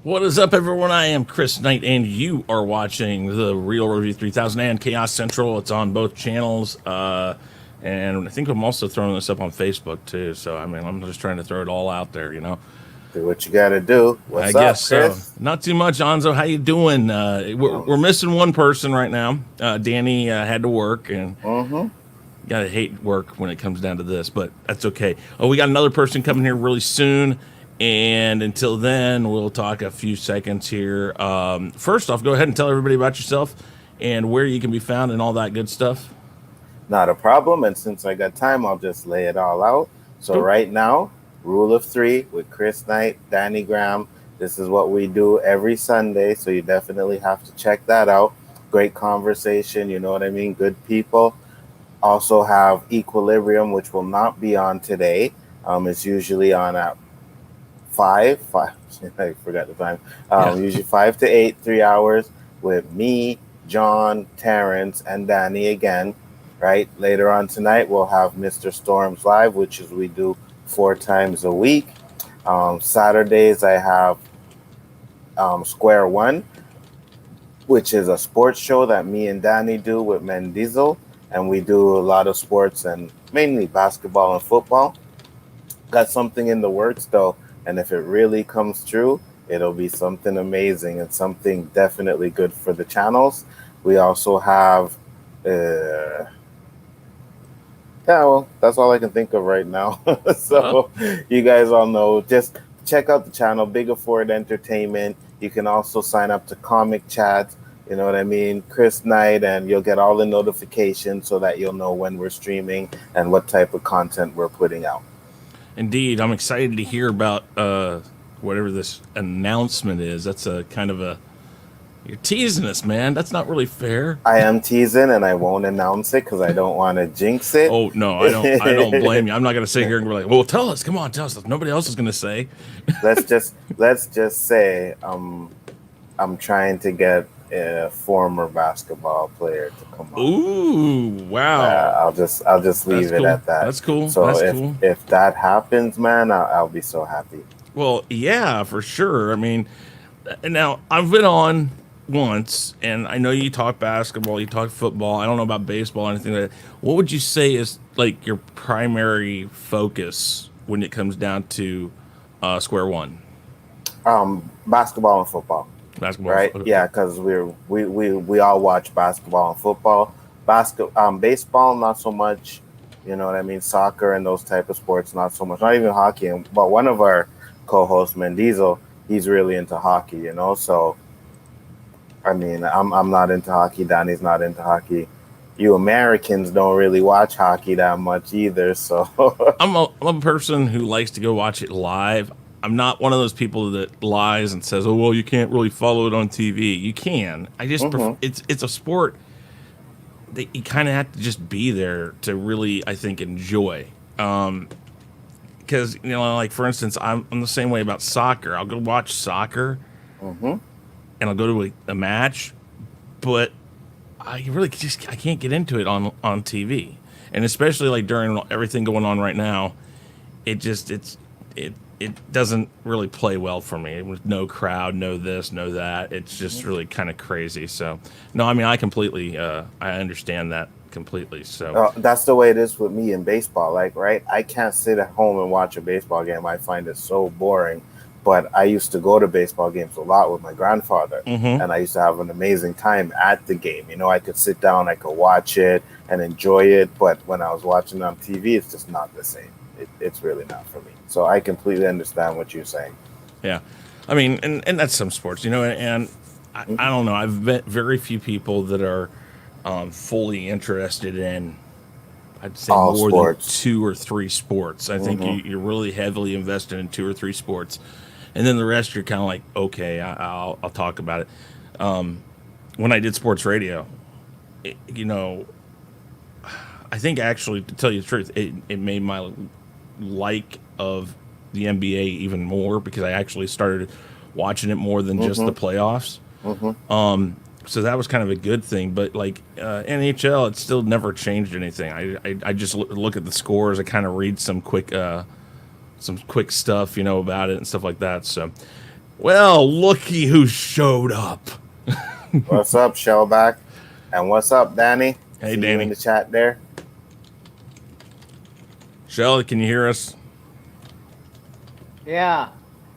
What is up, everyone? I am Chris Knight, and you are watching the Real Review 3000 and Chaos Central. It's on both channels, and I think I'm also throwing this up on Facebook, too. So, I mean, I'm just trying to throw it all out there, you know? Do what you got to do. What's up, guess Chris? so. Not too much, Nzo. How you doing? We're missing one person right now. Danny had to work, and gotta hate work when it comes down to this, but that's okay. Oh, we got another person coming here really soon. And until then, we'll talk a few seconds here. First off, go ahead and tell everybody about yourself and where you can be found and all that good stuff. Not a problem. And since I got time, I'll just lay it all out. So Cool. right now, Rule of Three with Chris Knight, Danny Graham. This is what we do every Sunday. So you definitely have to check that out. Great conversation. You know what I mean? Good people. Also have Equilibrium, which will not be on today. It's usually on at 5. I forgot the time. Usually 5 to 8, 3 hours with me, John, Terrence, and Danny again. Right later on tonight, we'll have Mr. Storms Live, which is we do 4 times a week. Saturdays, I have Square One, which is a sports show that me and Danny do with Mendizel, and we do a lot of sports and mainly basketball and football. Got something in the works though. And if it really comes true, it'll be something amazing and something definitely good for the channels. We also have, yeah, well, that's all I can think of right now. So you guys all know, just check out the channel, Biggaford Entertainment. You can also sign up to Comic Chat, you know what I mean, Chris Knight, and you'll get all the notifications so that you'll know when we're streaming and what type of content we're putting out. Indeed, I'm excited to hear about whatever this announcement is. That's a kind of a... You're teasing us, man. That's not really fair. I am teasing, and I won't announce it because I don't want to jinx it. Oh, no, I don't blame you. I'm not going to sit here and be like, well, tell us. Come on, tell us. Nobody else is going to say. let's just say I'm trying to get a former basketball player to come on. Ooh, wow. I'll just leave it at that. That's cool. So That's cool. If that happens, man, I'll be so happy. Well, yeah, for sure. I mean, now I've been on once, and I know you talk basketball, you talk football. I don't know about baseball or anything like that. What would you say is like your primary focus when it comes down to Square One? Basketball and football. Basketball, right? Okay. Yeah, because we all watch basketball and football. Baseball, not so much. You know what I mean? Soccer and those type of sports, not so much. Not even hockey. But one of our co-hosts, Mendizel, he's really into hockey. You know, so I mean, I'm not into hockey. Danny's not into hockey. You Americans don't really watch hockey that much either. So I'm a person who likes to go watch it live. I'm not one of those people that lies and says, "Oh, well, you can't really follow it on TV." You can. I just it's a sport that you kind of have to just be there to really, I think, enjoy. Because you know, like for instance, I'm the same way about soccer. I'll go watch soccer, and I'll go to a match, but I really I can't get into it on TV, and especially like during everything going on right now, it doesn't really play well for me. With no crowd, no this, no that. It's just really kind of crazy. So, no, I mean, I completely, I understand that completely. So that's the way it is with me in baseball. Like, right, I can't sit at home and watch a baseball game. I find it so boring. But I used to go to baseball games a lot with my grandfather, and I used to have an amazing time at the game. You know, I could sit down, I could watch it and enjoy it. But when I was watching on TV, it's just not the same. It's really not for me. So I completely understand what you're saying. Yeah. I mean, and that's some sports, you know, and I don't know. I've met very few people that are fully interested in, I'd say, all more sports. than 2 or 3 sports. I think you're really heavily invested in 2 or 3 sports. And then the rest, you're kind of like, okay, I'll talk about it. When I did sports radio, you know, I think actually, to tell you the truth, it made my like of the NBA even more because I actually started watching it more than just the playoffs. So that was kind of a good thing. But like NHL, it still never changed anything. I just look at the scores. I kind of read some quick stuff, you know, about it and stuff like that. So Well, looky who showed up. What's up, Shellback? And what's up, Danny? Hey, See Danny. you in the chat there. Shell, can you hear us? Yeah.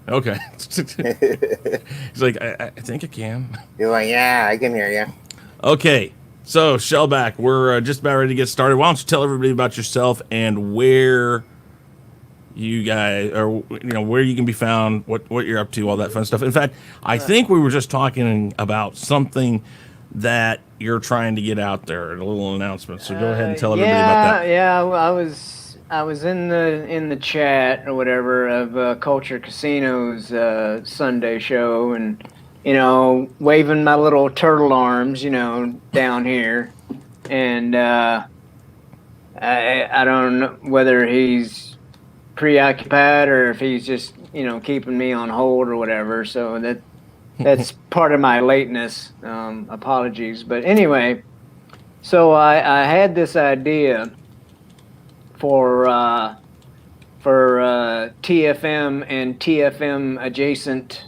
Okay. He's like, I think I can. You're like, yeah, I can hear you. Okay. So, Shellback, we're just about ready to get started. Why don't you tell everybody about yourself and where you guys, or where you can be found, what you're up to, all that fun stuff. In fact, I think we were just talking about something that you're trying to get out there, a little announcement. So go ahead and tell everybody about that. Yeah, I was in the chat or whatever of Culture Casino's Sunday show, and waving my little turtle arms, down here, and I don't know whether he's preoccupied or if he's just keeping me on hold or whatever. So that's part of my lateness. Apologies, but anyway, so I had this idea for TFM and TFM adjacent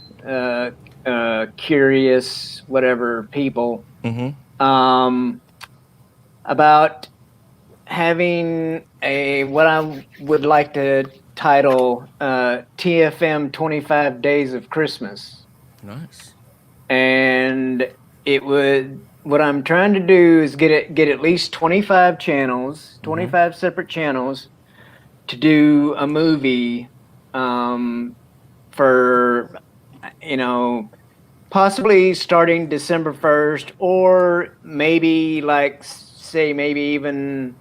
curious whatever people about having what I would like to title TFM 25 Days of Christmas. Nice. And what I'm trying to do is get at least 25 channels, 25 separate channels to do a movie for possibly starting December 1st, or maybe maybe even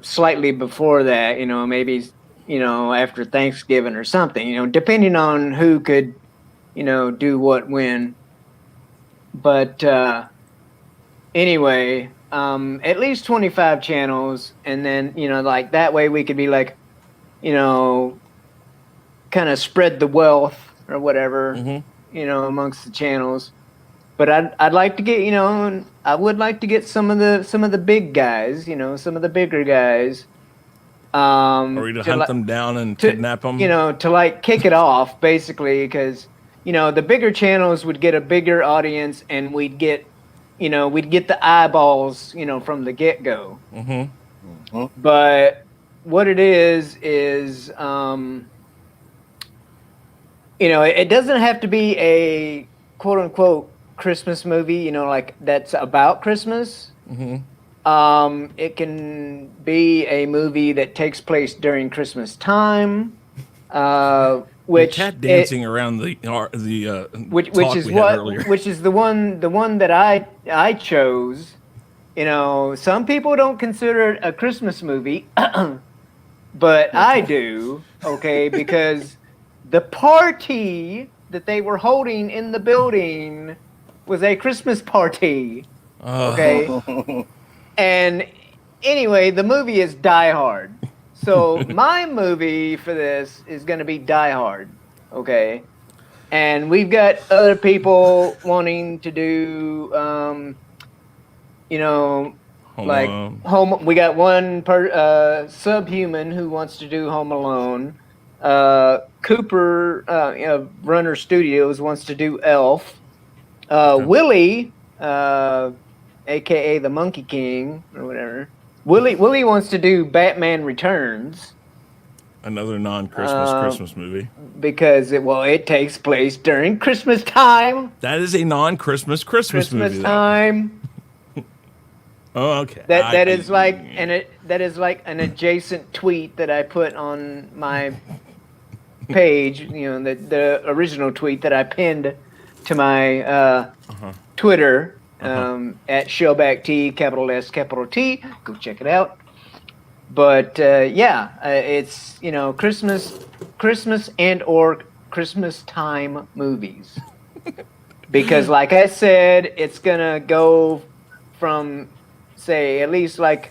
slightly before that, maybe after Thanksgiving or something, depending on who could do what when. But anyway, at least 25 channels, and then that way we could be kind of spread the wealth or whatever, amongst the channels. But I'd like to get I would like to get some of the big guys, some of the bigger guys. Or to hunt them down and kidnap them. To kick it off, basically, because the bigger channels would get a bigger audience, and we'd get the eyeballs, from the get-go. But what it is it doesn't have to be a quote-unquote Christmas movie, that's about Christmas. It can be a movie that takes place during Christmas time. Which cat dancing around which is the one that I chose. Some people don't consider it a Christmas movie, but I do. Okay, because the party that they were holding in the building was a Christmas party. Okay, and anyway, the movie is Die Hard. So my movie for this is going to be Die Hard, okay? And we've got other people wanting to do, we got one Subhuman who wants to do Home Alone. Cooper, Runner Studios, wants to do Elf. Willie, a.k.a. the Monkey King or whatever. Willie wants to do Batman Returns. Another non-Christmas Christmas movie. Because it takes place during Christmas time. That is a non-Christmas Christmas movie. Christmas time. Oh, okay. That is like an adjacent tweet that I put on my page. The original tweet that I pinned to my Twitter. At ShellbackT, capital S, capital T. Go check it out. But it's Christmas and or Christmas time movies. Because like I said, it's gonna go from say at least the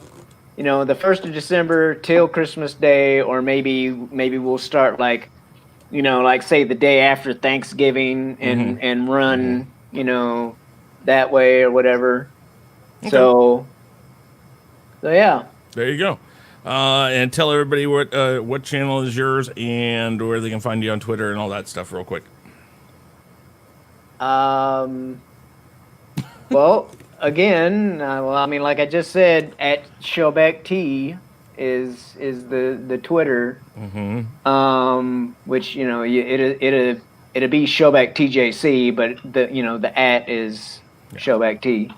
1st of December till Christmas Day, or maybe we'll start say the day after Thanksgiving and run that way or whatever. Okay. So yeah. There you go. And tell everybody what channel is yours and where they can find you on Twitter and all that stuff real quick. Well, again, I mean, like I just said, at Showback T is the Twitter, which it'll be Showback TJC, but the at is Showback T,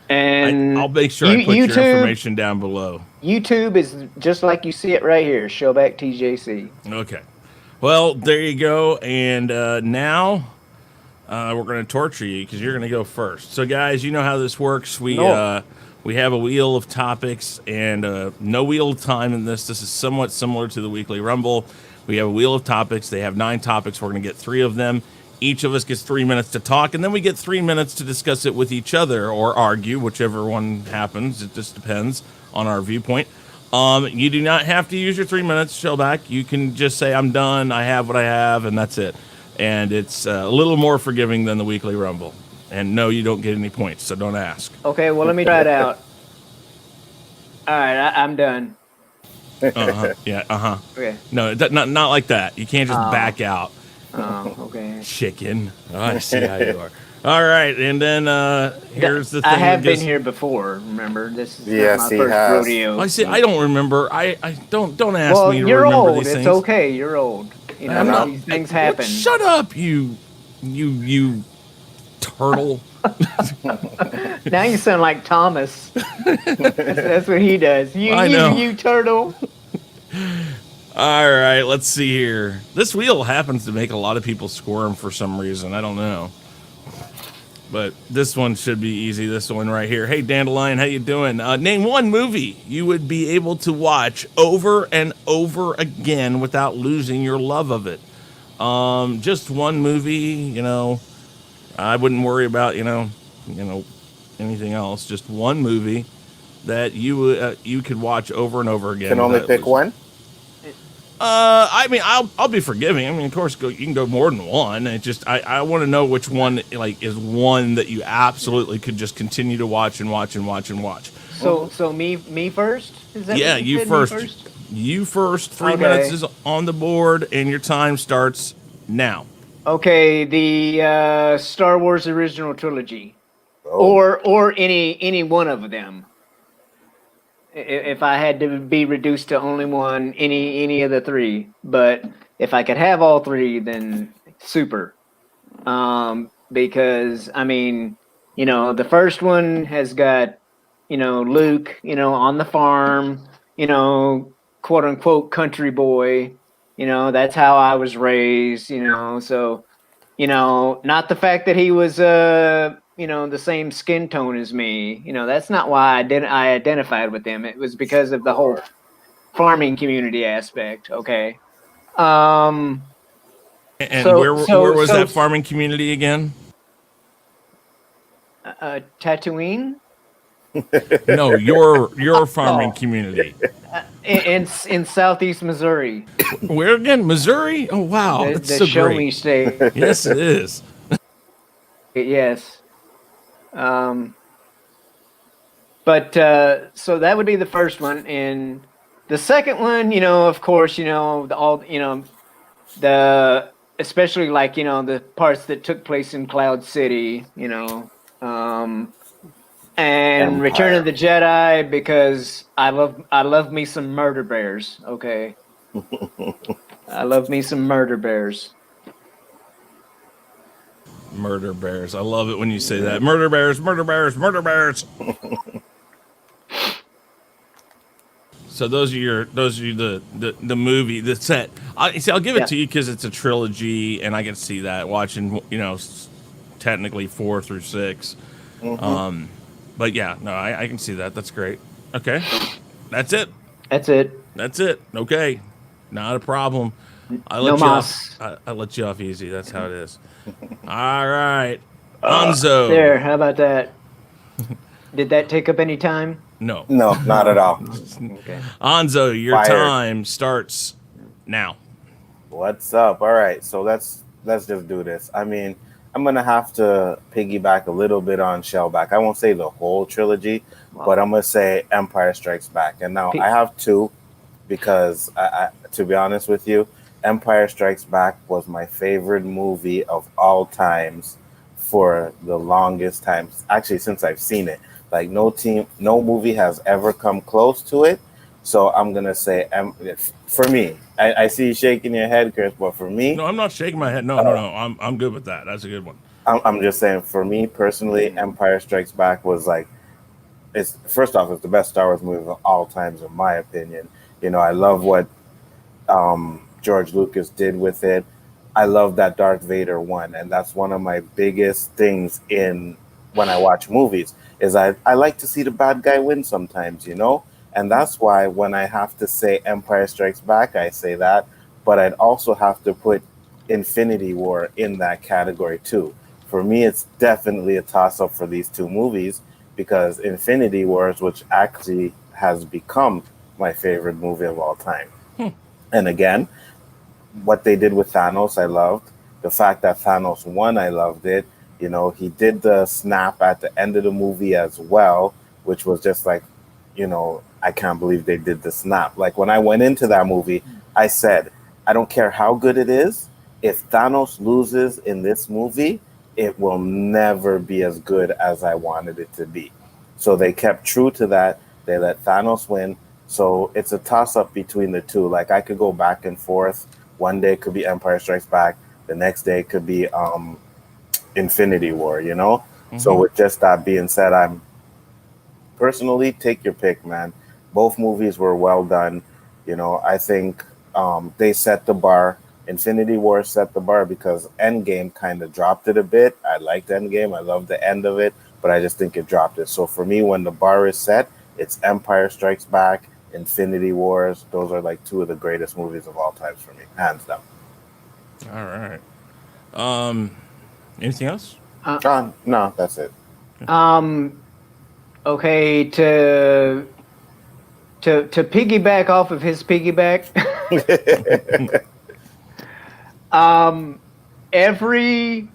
and I'll make sure I put your information down below. YouTube is just like you see it right here, Showback TJC. Okay, well there you go, and now. We're going to torture you because you're going to go first. So, guys, you know how this works. We have a wheel of topics and no wheel of time in this. This is somewhat similar to the Weekly Rumble. We have a wheel of topics. They have 9 topics. We're going to get 3 of them. Each of us gets 3 minutes to talk, and then we get 3 minutes to discuss it with each other or argue, whichever one happens. It just depends on our viewpoint. You do not have to use your 3 minutes, Shellback. You can just say, I'm done. I have what I have, and that's it. And it's a little more forgiving than the Weekly Rumble. And no, you don't get any points, so don't ask. Okay, well, let me try it out. All right, I'm done. Yeah, Okay. No, not like that. You can't just back out. Oh, okay. Chicken. Oh, I see how you are. All right, and then here's the thing. I have been here before, remember? This is my first rodeo. I see. I don't remember. I don't ask me to you're remember old. these things. It's okay. You're old. You know, these things happen. Shut up, you turtle. Now you sound like Thomas. That's what he does. You turtle. All right, let's see here. This wheel happens to make a lot of people squirm for some reason. I don't know. But this one should be easy. This one right here. Hey, Dandelion, how you doing? Name one movie you would be able to watch over and over again without losing your love of it. Just one movie, I wouldn't worry about, anything else. Just one movie that you could watch over and over again. Can only pick one? I mean, I'll be forgiving. I mean, of course, you can go more than one. It just I want to know which one is one that you absolutely could just continue to watch and watch and watch and watch. So me first? Is that what you said? first. Me first. You first. 3 minutes is on the board, and your time starts now. Okay, the Star Wars original trilogy, or any one of them. If I had to be reduced to only one, any of the 3. But if I could have all 3, then super. Because I mean, the first one has got, Luke, on the farm, quote unquote country boy. That's how I was raised. So, not the fact that he was the same skin tone as me. That's not why I identified with him. It was because of the whole farming community aspect. Okay. And where was that farming community again? Tatooine? No, your farming community. In southeast Missouri. Where again? Missouri? Oh wow, that's the so show great. me state. Yes, it is. Yes. But so that would be the first one, and the second one, of course, the especially like the parts that took place in Cloud City, and Empire. Return of the Jedi, because I love me some murder bears. Okay, I love me some murder bears. Murder bears. I love it when you say that. Murder bears, murder bears, murder bears. So those are the movie, the set. I'll give it to you because it's a trilogy, and I can see that watching, technically 4 through 6. But yeah, no, I can see that. That's great. Okay, that's it. That's it. That's it. Okay, not a problem. I let you off easy. That's how it is. All right, Nzo. There. How about that? Did that take up any time? No, not at all. Okay. Nzo, your time starts now. What's up? All right, so let's just do this. I mean, I'm gonna have to piggyback a little bit on Shellback. I won't say the whole trilogy, but I'm gonna say Empire Strikes Back. And now I have 2 because, to be honest with you, Empire Strikes Back was my favorite movie of all times for the longest time. Actually, since I've seen it, like no movie has ever come close to it. So I'm gonna say, for me, I see you shaking your head, Chris, but for me, No, I'm not shaking my head. No, no, no. I'm good with that. That's a good one. I'm just saying, for me personally, Empire Strikes Back was like, it's first off, it's the best Star Wars movie of all times, in my opinion. You know, I love what George Lucas did with it. I love that Darth Vader won, and that's one of my biggest things in when I watch movies is I like to see the bad guy win sometimes, you know? And that's why when I have to say Empire Strikes Back, I say that, but I'd also have to put Infinity War in that category too. For me, it's definitely a toss-up for these two movies because Infinity Wars, which actually has become my favorite movie of all time. And again, what they did with Thanos, I loved. The fact that Thanos won, I loved it. You know, he did the snap at the end of the movie as well, which was just like, you know, I can't believe they did the snap. Like when I went into that movie, I said, I don't care how good it is. If Thanos loses in this movie, it will never be as good as I wanted it to be. So they kept true to that. They let Thanos win. So it's a toss-up between the two. Like I could go back and forth. One day it could be Empire Strikes Back. The next day it could be Infinity War, you know? So with just that being said, I'm personally, take your pick, man. Both movies were well done. You know, I think they set the bar. Infinity War set the bar because Endgame kind of dropped it a bit. I liked Endgame. I loved the end of it, but I just think it dropped it. So for me, when the bar is set, it's Empire Strikes Back, Infinity Wars. Those are like two of the greatest movies of all time for me, hands down. All right. Anything else? No, that's it. Okay, to piggyback off of his piggyback. Every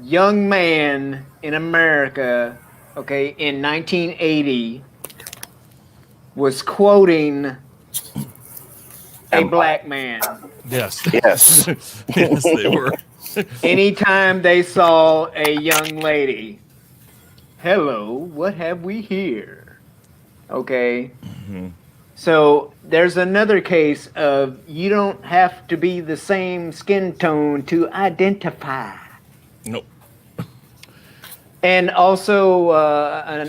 young man in America, okay, in 1980 was quoting a black man. Yes. Yes. Yes, they were. Anytime they saw a young lady, hello, what have we here? Okay. So there's another case of you don't have to be the same skin tone to identify. Nope. And also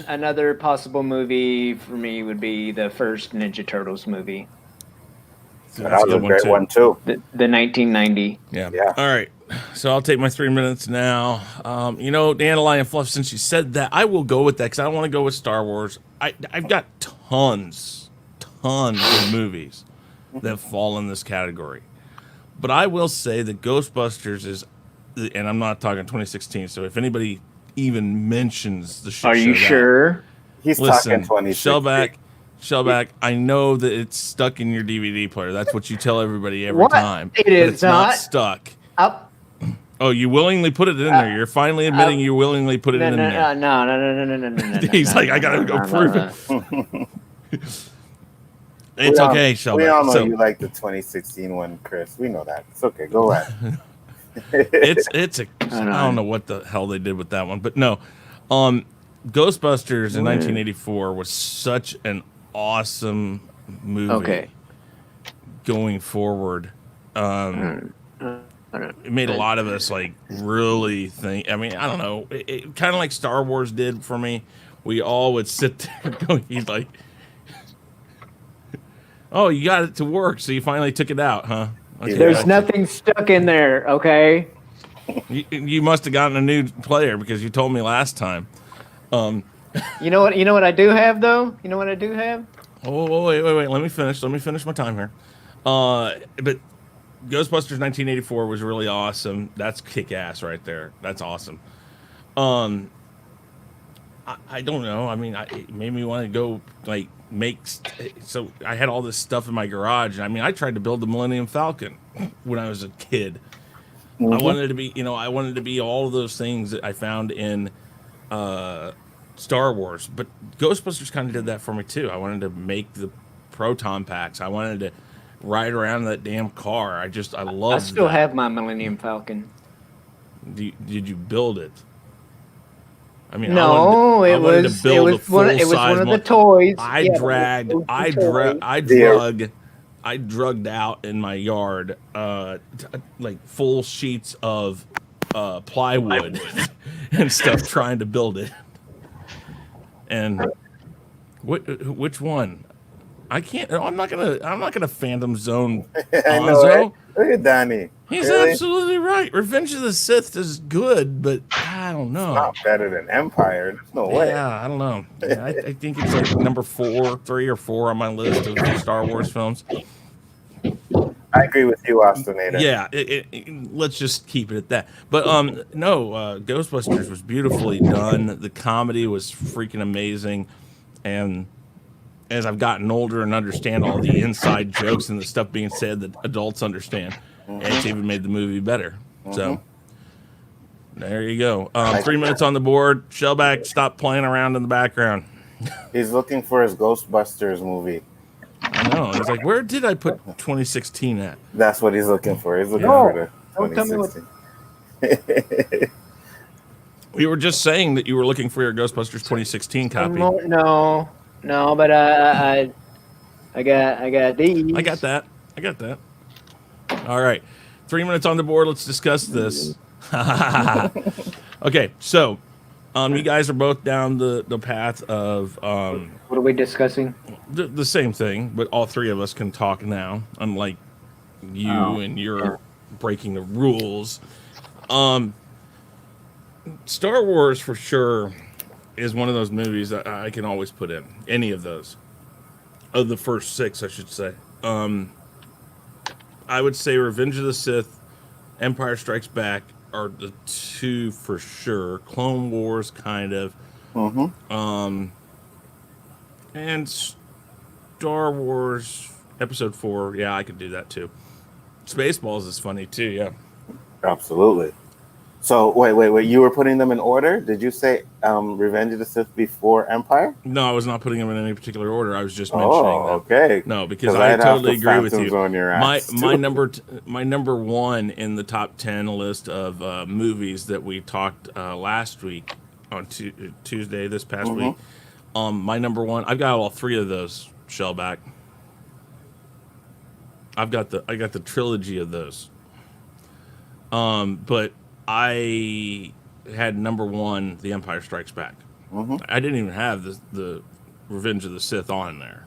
another possible movie for me would be the first Ninja Turtles movie. So that was a great one too. The 1990. Yeah. Yeah. All right. So I'll take my 3 minutes now. You know, Dandelion Fluff, since you said that, I will go with that because I want to go with Star Wars. I've got tons of movies that fall in this category. But I will say that Ghostbusters is, and I'm not talking 2016, so if anybody even mentions the shit Are you show sure? He's listen, talking 2016. Shellback, I know that it's stuck in your DVD player. That's what you tell everybody every What? time. It but is it's not not. stuck. Up. Oh, you willingly put it in there. You're finally admitting you willingly put it in there. No. He's like, I gotta go prove it. It's okay, Shellback. We all know you like the 2016 one, Chris. We know that. It's okay. Go ahead. I don't know what the hell they did with that one, but no. Ghostbusters in 1984 was such an awesome movie. Okay. Going forward, it made a lot of us like really think. I mean, I don't know. It kind of like Star Wars did for me. We all would sit there going, he's like, "Oh, you got it to work, so you finally took it out, huh?" Okay, There's nothing stuck in there, okay? You must have gotten a new player because you told me last time. You know what I do have though? You know what I do have? Oh, wait. Let me finish my time here. But Ghostbusters 1984 was really awesome. That's kick-ass right there. That's awesome. I don't know. I mean, it made me want to go like so I had all this stuff in my garage. And I mean, I tried to build the Millennium Falcon when I was a kid. I wanted to be all of those things that I found in Star Wars, but Ghostbusters kind of did that for me too. I wanted to make the proton packs. I wanted to ride around in that damn car. I loved. I still have my Millennium Falcon. Did you build it? I mean, No, I wanted to build a full it was size one of the toys. I Yeah, dragged, it was I the toy. drugged out in my yard, like full sheets of plywood and stuff, trying to build it. And which one? I can't. I'm not gonna Phantom Zone I know, right? Hanzo. Look at Danny. He's Really? absolutely right. Revenge of the Sith is good, but I don't know. Not better than Empire. There's no way. Yeah, I don't know. Yeah, I think it's like number 3 or 4 on my list of Star Wars films. I agree with you, Austinator. Yeah, let's just keep it at that. But no, Ghostbusters was beautifully done. The comedy was freaking amazing, and as I've gotten older and understand all the inside jokes and the stuff being said that adults understand, it's even made the movie better. So there you go. 3 minutes on the board. Shellback, stop playing around in the background. He's looking for his Ghostbusters movie. I know. He's like, where did I put 2016 at? That's what he's looking for. He's looking for the Don't tell me what. 2016. We were just saying that you were looking for your Ghostbusters 2016 copy. No, but I got these. I got that. All right. 3 minutes on the board. Let's discuss this. Okay, so you guys are both down the path of What are we discussing? the same thing, but all three of us can talk now, unlike you and you're breaking the rules. Star Wars for sure is one of those movies that I can always put in. Any of those. Of the first 6, I should say. I would say Revenge of the Sith, Empire Strikes Back are the 2 for sure. Clone Wars, kind of. And Star Wars Episode 4, yeah, I could do that too. Spaceballs is funny too, yeah. Absolutely. So wait. You were putting them in order? Did you say Revenge of the Sith before Empire? No, I was not putting them in any particular order. I was just mentioning them. Okay. No, because I totally agree with you. On your ass my number 1 in the top 10 list of movies that we talked last week on Tuesday this past week. My number 1, I've got all 3 of those. Shellback. I got the trilogy of those. But I had number 1, The Empire Strikes Back. I didn't even have the Revenge of the Sith on there,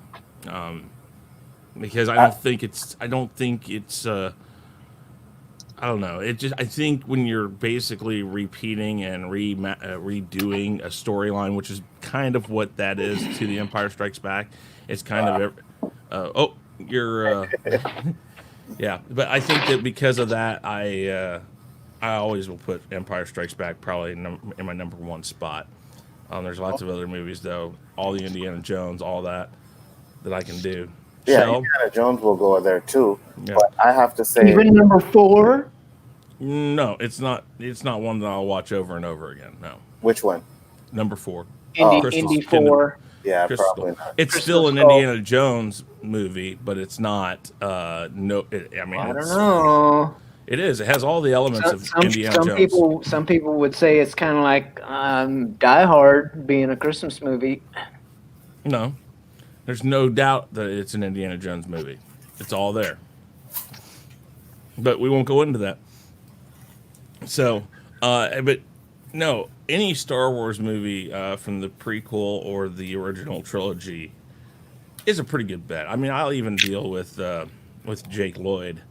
because I don't think it's. I don't know. I think when you're basically repeating and redoing a storyline, which is kind of what that is to The Empire Strikes Back. It's kind of. Yeah, but I think that because of that, I always will put Empire Strikes Back probably in my number 1 spot. There's lots of other movies though, all the Indiana Jones, all that I can do. Yeah, Shell? Indiana Jones will go there too. Yeah. But I have to say, Even number 4. No, it's not. It's not one that I'll watch over and over again. No. Which one? Number 4. Indy 4. Yeah, Crystal. probably not. It's still an Indiana Jones movie, but it's not. I don't know. It is. It has all the elements of Indiana Jones. Some people would say it's kind of like Die Hard being a Christmas movie. No, there's no doubt that it's an Indiana Jones movie. It's all there. But we won't go into that. So, but no, any Star Wars movie from the prequel or the original trilogy is a pretty good bet. I mean, I'll even deal with Jake Lloyd.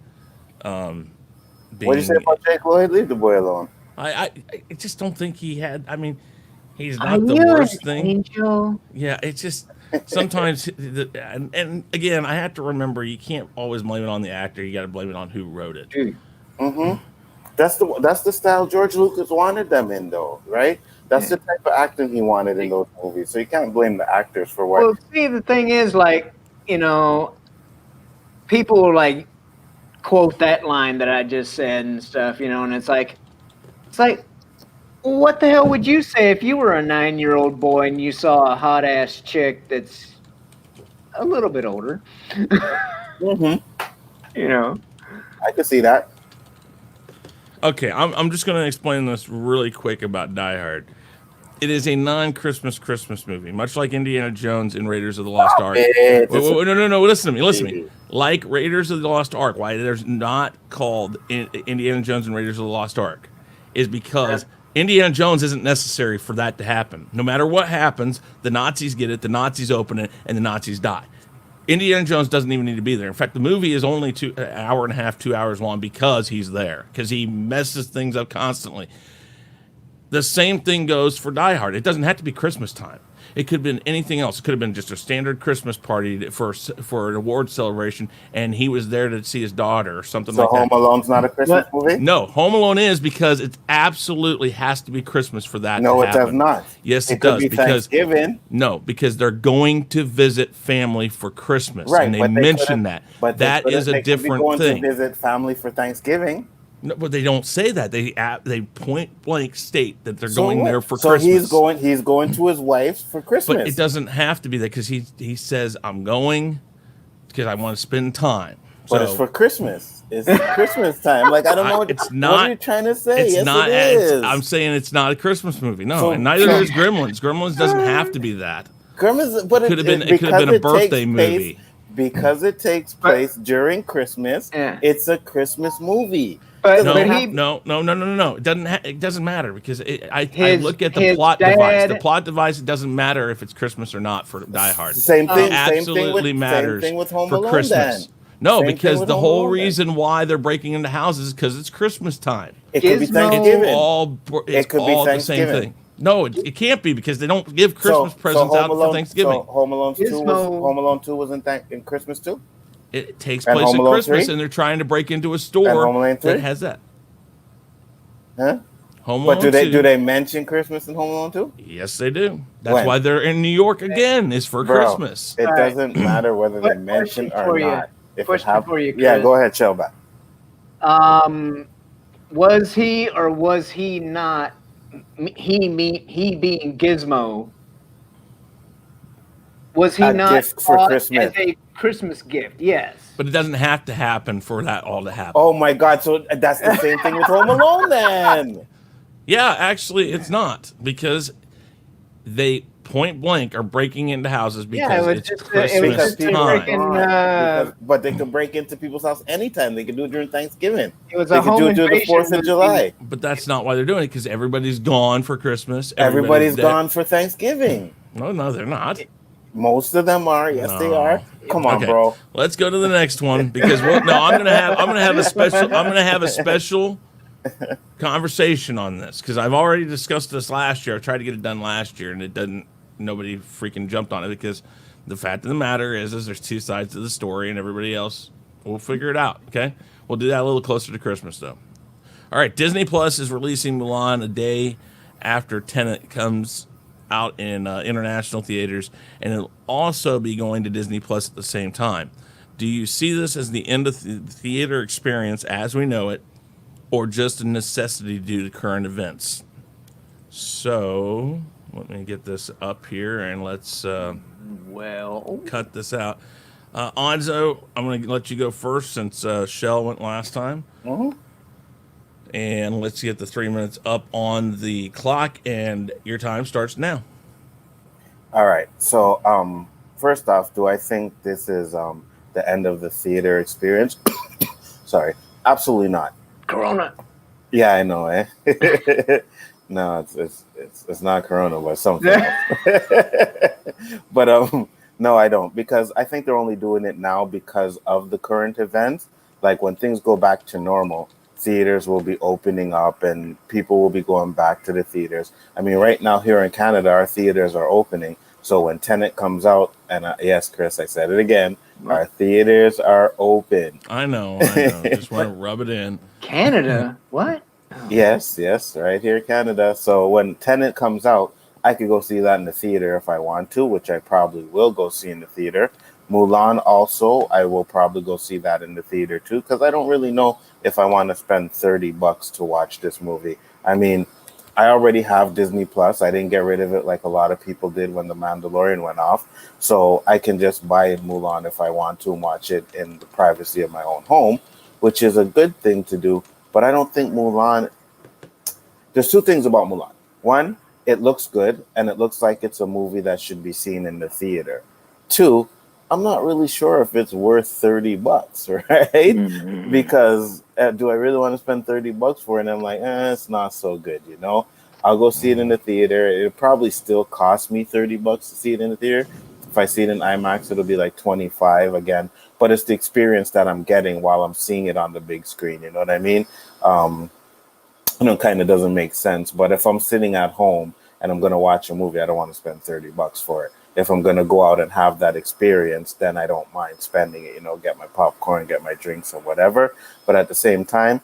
What did you say about Jake Lloyd? Leave the boy alone. I just don't think he had. I mean, he's not the worst thing. Angel. Yeah, it's just sometimes, and again, I have to remember you can't always blame it on the actor. You got to blame it on who wrote it. That's the style George Lucas wanted them in, though, right? That's the type of acting he wanted in those movies. So you can't blame the actors for what. Well, see, the thing is, like, people like quote that line that I just said and stuff, and it's like, what the hell would you say if you were a 9-year-old boy and you saw a hot ass chick that's a little bit older? I could see that. Okay, I'm just going to explain this really quick about Die Hard. It is a non-Christmas movie, much like Indiana Jones and Raiders of the Lost Ark. No, listen to me. Like Raiders of the Lost Ark, why there's not called Indiana Jones and Raiders of the Lost Ark is because Indiana Jones isn't necessary for that to happen. No matter what happens, the Nazis get it, the Nazis open it, and the Nazis die. Indiana Jones doesn't even need to be there. In fact, the movie is only an hour and a half, 2 hours long because he's there, because he messes things up constantly. The same thing goes for Die Hard. It doesn't have to be Christmas time. It could have been anything else. It could have been just a standard Christmas party for an award celebration, and he was there to see his daughter or something like that. So Home Alone's not a Christmas movie? No, Home Alone is because it absolutely has to be Christmas for that to happen. No, it does not. Yes, it does. Because Thanksgiving. No, because they're going to visit family for Christmas, right, and they mention that. But that is a different thing. To visit family for Thanksgiving. No, but they don't say that. They point blank state that they're going there for Christmas. So he's going to his wife's for Christmas. But it doesn't have to be that because he says I'm going because I want to spend time. But it's for Christmas. It's Christmas time. Like I don't know. It's not. What are you trying to say? It's yes, not. it is. I'm saying it's not a Christmas movie. No, and neither is Gremlins. Gremlins doesn't have to be that. Gremlins, but it could have been a birthday movie. Because it takes place during Christmas, it's a Christmas movie. But no. It doesn't matter because I look at the plot device. The plot device, it doesn't matter if it's Christmas or not for Die Hard. Same thing. It absolutely matters same thing with Home for Alone, Christmas. then. No, Same because the whole reason why they're breaking into houses is because it's Christmas time. It could be Thanksgiving. It could be the same thing. No, it can't be because they don't give Christmas presents out for Thanksgiving. So Home Alone 2 was in Christmas too? It takes place at Christmas, 3? And they're trying to break into a store that has that. Huh? Home Alone but do they mention Christmas in Home Alone 2? Yes, they do. That's why they're in New York again. Is for Christmas. It doesn't matter whether they mention or not. Yeah, go ahead, Shelba. Was he or was he not? He being Gizmo. Was he not gift for Christmas as a Christmas gift? Yes. But it doesn't have to happen for that all to happen. Oh my God! So that's the same thing with Home Alone, then. Yeah, actually, it's not because they point blank are breaking into houses because it's Christmas time. But they can break into people's house anytime. They can do it during Thanksgiving. They can do it during the 4th of July. But that's not why they're doing it because everybody's gone for Christmas. Everybody's gone for Thanksgiving. No, they're not. Most of them are. Yes, they are. Come on, bro. Let's go to the next one because I'm gonna have a special conversation on this because I've already discussed this last year. I tried to get it done last year and it didn't. Nobody freaking jumped on it because the fact of the matter is there's two sides to the story and everybody else will figure it out. Okay, we'll do that a little closer to Christmas though. All right, Disney Plus is releasing Mulan a day after Tenet comes out in international theaters, and it'll also be going to Disney Plus at the same time. Do you see this as the end of the theater experience as we know it, or just a necessity due to current events? So let me get this up here and let's cut this out. Nzo, I'm going to let you go first since Shell went last time. Mm-hmm. And let's get the 3 minutes up on the clock, and your time starts now. All right. So, first off, do I think this is the end of the theater experience? Sorry, absolutely not. Corona. Yeah, I know, eh? No, it's not Corona, but something else. But no, I don't, because I think they're only doing it now because of the current events. Like when things go back to normal, theaters will be opening up and people will be going back to the theaters. I mean, right now here in Canada, our theaters are opening. So when Tenet comes out, and yes, Chris, I said it again, our theaters are open. I know. Just want to rub it in. Canada? What? Oh. Yes, right here in Canada. So when Tenet comes out, I could go see that in the theater if I want to, which I probably will go see in the theater. Mulan also, I will probably go see that in the theater too, because I don't really know if I want to spend $30 to watch this movie. I mean, I already have Disney Plus. I didn't get rid of it like a lot of people did when The Mandalorian went off. So I can just buy Mulan if I want to and watch it in the privacy of my own home, which is a good thing to do. But I don't think Mulan. There's two things about Mulan. One, it looks good, and it looks like it's a movie that should be seen in the theater. Two, I'm not really sure if it's worth $30, right? Because do I really want to spend $30 for it? And I'm like, it's not so good, you know. I'll go see it in the theater. It'll probably still cost me $30 to see it in the theater. If I see it in IMAX, it'll be like 25 again. But it's the experience that I'm getting while I'm seeing it on the big screen. You know what I mean? I know it kind of doesn't make sense. But if I'm sitting at home and I'm going to watch a movie, I don't want to spend $30 for it. If I'm going to go out and have that experience, then I don't mind spending it, you know, get my popcorn, get my drinks or whatever. But at the same time,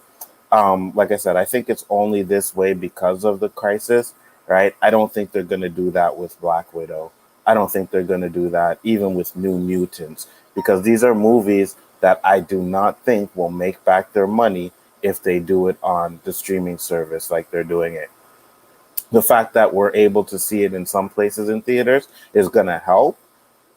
like I said, I think it's only this way because of the crisis, right? I don't think they're going to do that with Black Widow. I don't think they're going to do that even with New Mutants, because these are movies that I do not think will make back their money if they do it on the streaming service like they're doing it. The fact that we're able to see it in some places in theaters is going to help.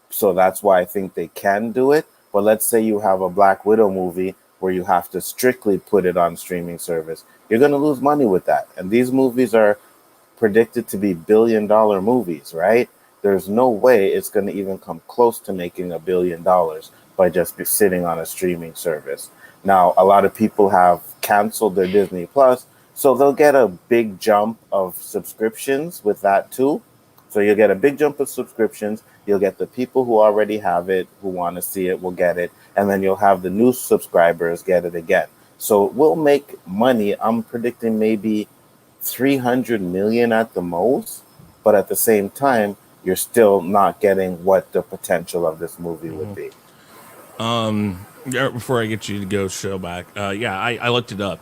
So that's why I think they can do it. But let's say you have a Black Widow movie where you have to strictly put it on streaming service. You're going to lose money with that. And these movies are predicted to be billion-dollar movies, right? There's no way it's going to even come close to making $1 billion by just be sitting on a streaming service. Now, a lot of people have canceled their Disney Plus, so they'll get a big jump of subscriptions with that too. So you'll get a big jump of subscriptions. You'll get the people who already have it, who want to see it, will get it. And then you'll have the new subscribers get it again. So we'll make money. I'm predicting maybe 300 million at the most. But at the same time, you're still not getting what the potential of this movie would be. Before I get you to go show back, I looked it up.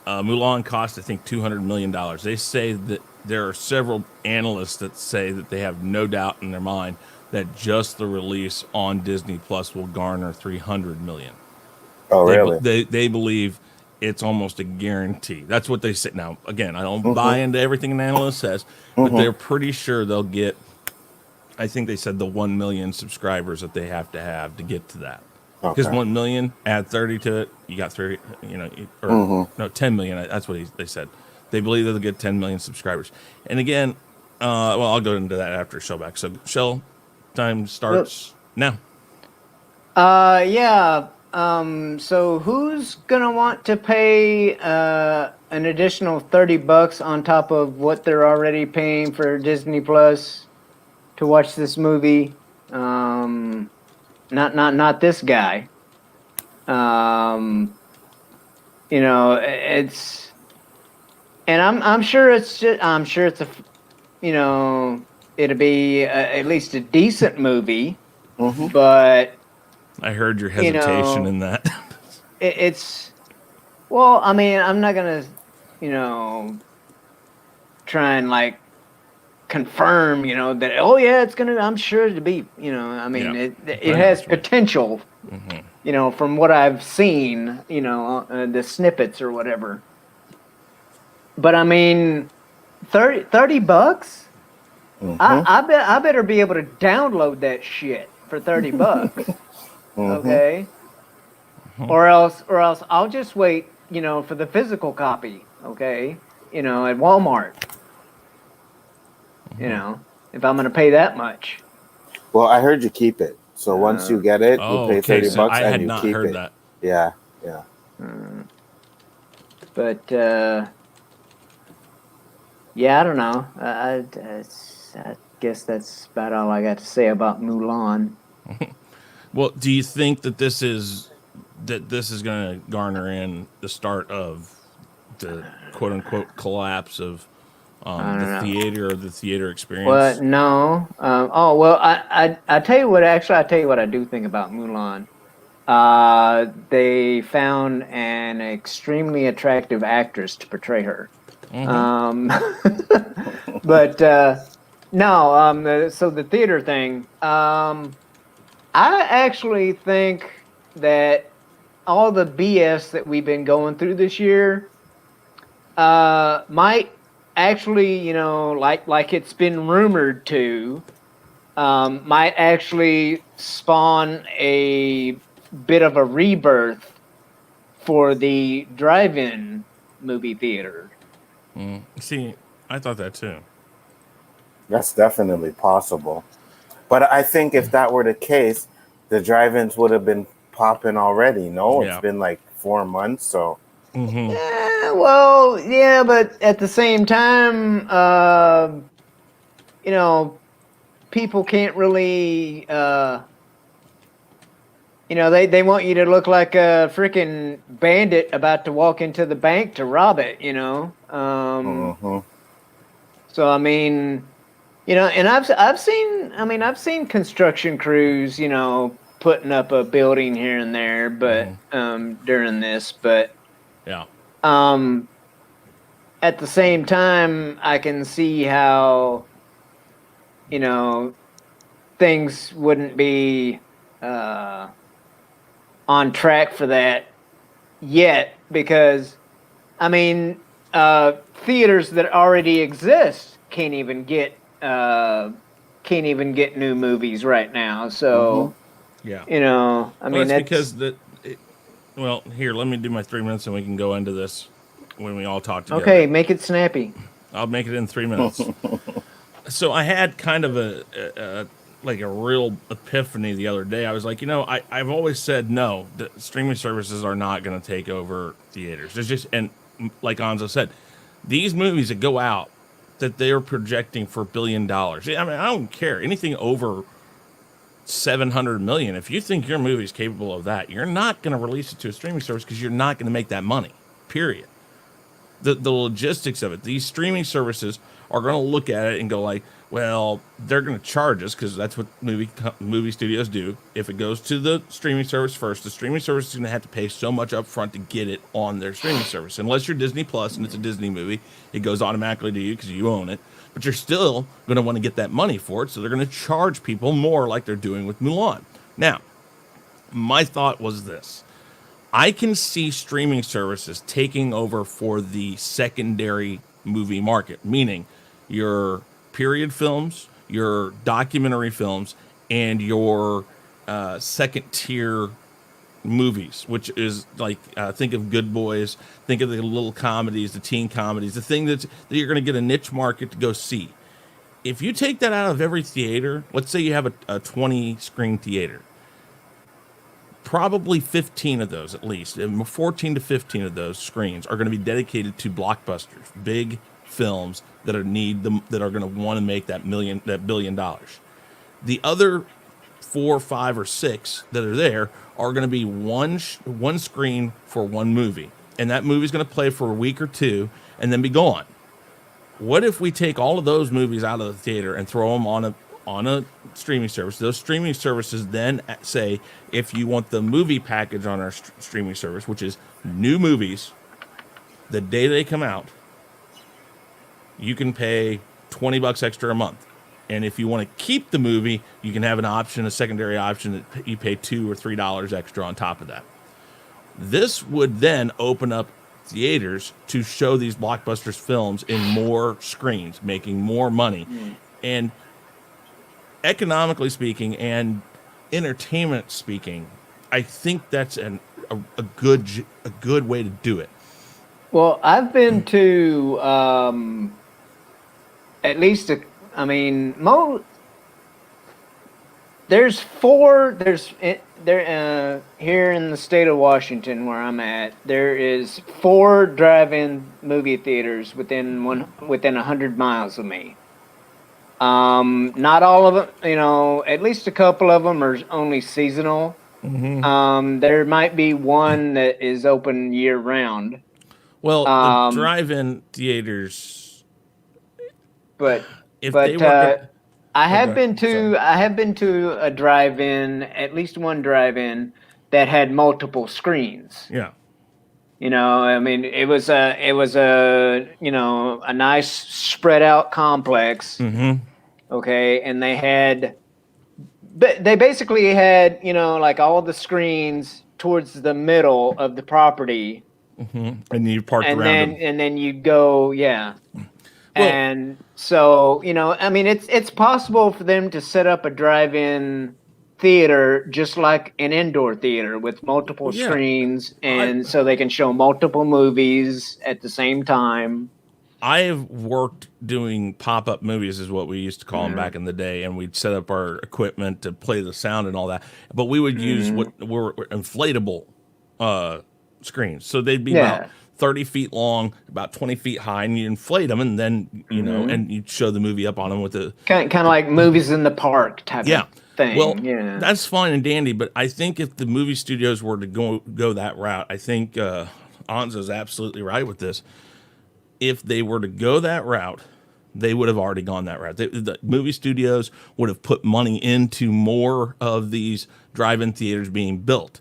Mulan cost, I think, $200 million. They say that there are several analysts that say that they have no doubt in their mind that just the release on Disney Plus will garner $300 million. Oh, really? They believe it's almost a guarantee. That's what they say. Now, again, I don't buy into everything an analyst says, but they're pretty sure they'll get, I think they said the 1 million subscribers that they have to get to that. Because 1 million, add 30 to it, you got 30, you know, or no, 10 million. That's what they said. They believe they'll get 10 million subscribers. And again, I'll go into that after show back. So, Shell, time starts now. So who's gonna want to pay an additional $30 on top of what they're already paying for Disney Plus to watch this movie? Not this guy. You know, it's, and I'm sure it's a, you know, it'll be at least a decent movie, but I heard your hesitation in that. it's, well, I mean, I'm not gonna, you know, try and like confirm, you know, that, oh yeah, it's gonna, I'm sure to be, you know, I mean, it has potential, you know, from what I've seen, you know, the snippets or whatever. But I mean, $30? I better be able to download that shit for $30. Okay. Or else I'll just wait, you know, for the physical copy, okay, you know, at Walmart. You know, if I'm going to pay that much. Well, I heard you keep it. So once you get it, you pay $30 so I and had you not keep heard it. that. Yeah. But yeah, I don't know. I guess that's about all I got to say about Mulan. Well, do you think that this is going to garner in the start of the quote unquote collapse of the theater or the theater experience? Well, no. I tell you what. Actually, I tell you what I do think about Mulan. They found an extremely attractive actress to portray her. But no. So the theater thing. I actually think that all the BS that we've been going through this year might actually, you know, like it's been rumored to, might actually spawn a bit of a rebirth for the drive-in movie theater. See, I thought that too. That's definitely possible. But I think if that were the case, the drive-ins would have been popping already. No, Yeah. It's been like 4 months, so. Yeah, well, yeah, but at the same time, people can't really, they want you to look like a freaking bandit about to walk into the bank to rob it, So I mean, and I've seen construction crews, putting up a building here and there, but during this, but yeah. At the same time, I can see how, things wouldn't be on track for that yet, because I mean, theaters that already exist can't even get new movies right now. So, yeah, I mean, that's because well, here, let me do my 3 minutes and we can go into this when we all talk together. Okay, make it snappy. I'll make it in 3 minutes. So I had kind of a real epiphany the other day. I was like, I've always said no, the streaming services are not going to take over theaters. There's just, and like Anzo said, these movies that go out that they are projecting for $1 billion. I mean, I don't care. Anything over 700 million, if you think your movie is capable of that, you're not going to release it to a streaming service because you're not going to make that money, period. The logistics of it, these streaming services are going to look at it and go like, well, they're going to charge us because that's what movie studios do. If it goes to the streaming service first, the streaming service is going to have to pay so much up front to get it on their streaming service. Unless you're Disney Plus and it's a Disney movie, it goes automatically to you because you own it. But you're still going to want to get that money for it, so they're going to charge people more like they're doing with Mulan. Now, my thought was this. I can see streaming services taking over for the secondary movie market, meaning your period films, your documentary films, and your second-tier movies, which is like, think of Good Boys, think of the little comedies, the teen comedies, the thing that you're going to get a niche market to go see. If you take that out of every theater, let's say you have a 20-screen theater, probably 15 of those at least, 14 to 15 of those screens are going to be dedicated to blockbusters, big films that are going to want to make that $1 billion. The other 4, 5, or 6 that are there are going to be one screen for one movie, and that movie is going to play for a week or two and then be gone. What if we take all of those movies out of the theater and throw them on a streaming service? Those streaming services then say, if you want the movie package on our streaming service, which is new movies, the day they come out, you can pay $20 extra a month. And if you want to keep the movie, you can have an option, a secondary option that you pay $2 or $3 extra on top of that. This would then open up theaters to show these blockbusters films in more screens, making more money. And economically speaking and entertainment speaking, I think that's a good way to do it. Well, I've been to at least there's 4 here in the state of Washington where I'm at. There is 4 drive-in movie theaters within 100 miles of me. Not all of them, at least a couple of them are only seasonal. There might be one that is open year round. Well, the drive-in theaters, I have been to a drive-in, at least one drive-in that had multiple screens. Yeah. It was a nice spread out complex. Okay, and they basically had, like all the screens towards the middle of the property. And you parked around them. And then you go, yeah. Well, and so, it's possible for them to set up a drive-in theater just like an indoor theater with multiple Well, yeah. screens, and so they can show multiple movies at the same time. I have worked doing pop-up movies, is what we used to call them back in the day, and we'd set up our equipment to play the sound and all that. But we would use what were inflatable screens, so they'd be about 30 feet long, about 20 feet high, and you inflate them, and then you know, and you show the movie up on them with the kind of like movies in the park type of thing. Well, that's fine and dandy, but I think if the movie studios were to go that route, I think Anzo's absolutely right with this. If they were to go that route, they would have already gone that route. The movie studios would have put money into more of these drive-in theaters being built,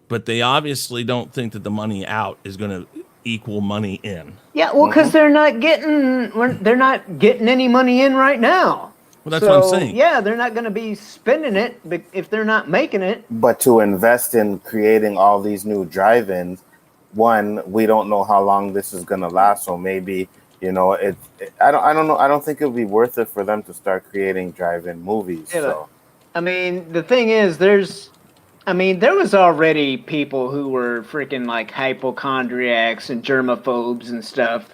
but they obviously don't think that the money out is going to equal money in. Yeah, well, because they're not getting any money in right now. Well, that's what I'm saying. Yeah, they're not going to be spending it if they're not making it. But to invest in creating all these new drive-ins, one, we don't know how long this is going to last, so maybe, you know, I don't know. I don't think it would be worth it for them to start creating drive-in movies. Yeah, so, I mean, the thing is, there was already people who were freaking like hypochondriacs and germaphobes and stuff